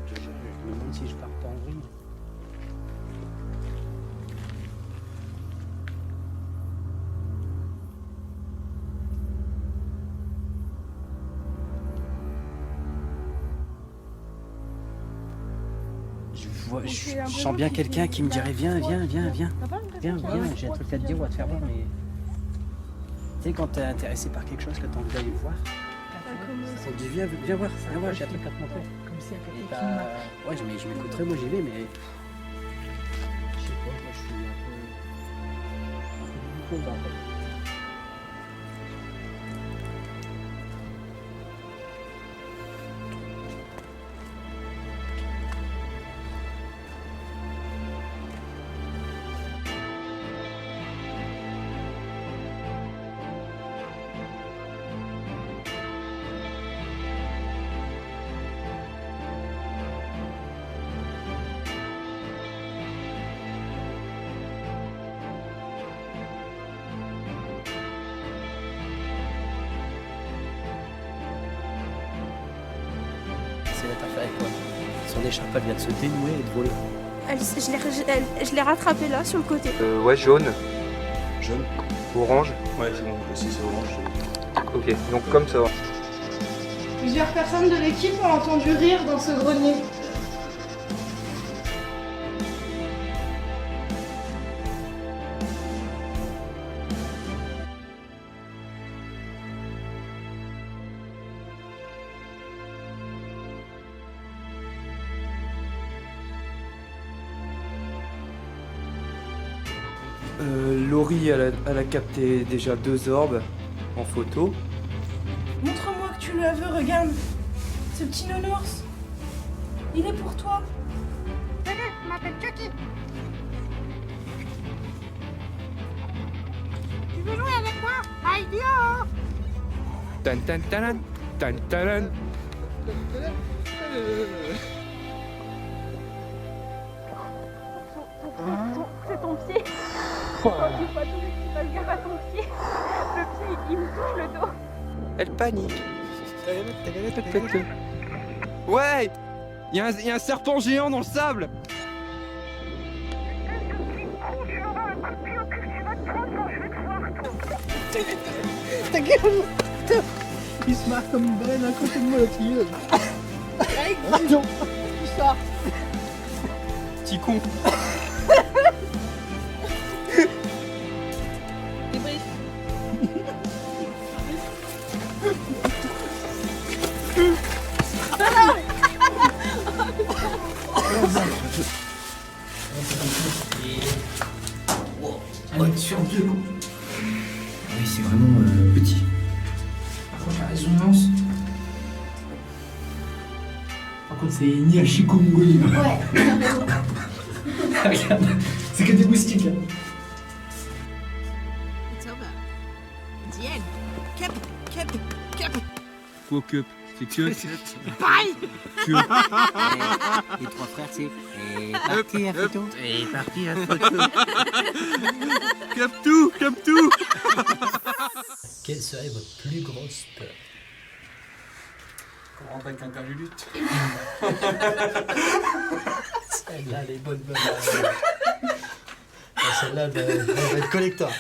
Je me demande si je pars pas en vrille. Je sens bien quelqu'un qui me dirait viens, j'ai un truc à te dire ou à te faire voir, mais tu sais quand t'es intéressé par quelque chose que t'as envie d'aller voir, on dit viens voir, j'ai un truc à te montrer. Comme si ouais, je m'écouterai, moi j'y vais, mais je sais pas, moi je suis un peu con, en fait. fait l'interfère avec toi. Son écharpe, elle vient de se dénouer et de voler. Je l'ai rattrapée là, sur le côté. Ouais, jaune. Jaune. Orange. Ouais, c'est bon. Si c'est orange, Ok, donc comme ça. Plusieurs personnes de l'équipe ont entendu rire dans ce grenier. Laurie, elle a capté déjà 2 orbes en photo. Montre-moi que tu le veux, regarde. Ce petit nounours. Il est pour toi. Salut, je m'appelle Chucky. Tu veux jouer avec moi? Idiot! Tan tan tanan, tan tanan. C'est ton pied. Quand tu vois tout ce qui va bien à ton pied, le pied il me touche le dos. Elle panique. Ouais, il y a un serpent géant dans le sable. Ta gueule, putain. Il se marre comme une baleine à côté de moi, la filleuse. Non, tu sors. Petit con. Débrief. Sur 2. Oui, c'est vraiment petit. Par contre, la résonance. Par contre, c'est ni à chikungunya. Ouais. Regarde, c'est que des moustiques. Hein. Quoi cup? C'est que Les 3 frères, c'est. Et parti à photo. Et parti à photo. Cap tout. Quelle serait votre plus grosse peur? Qu'on rentre avec un lutte. Celle-là, elle est bonne. Celle-là, elle va être collector.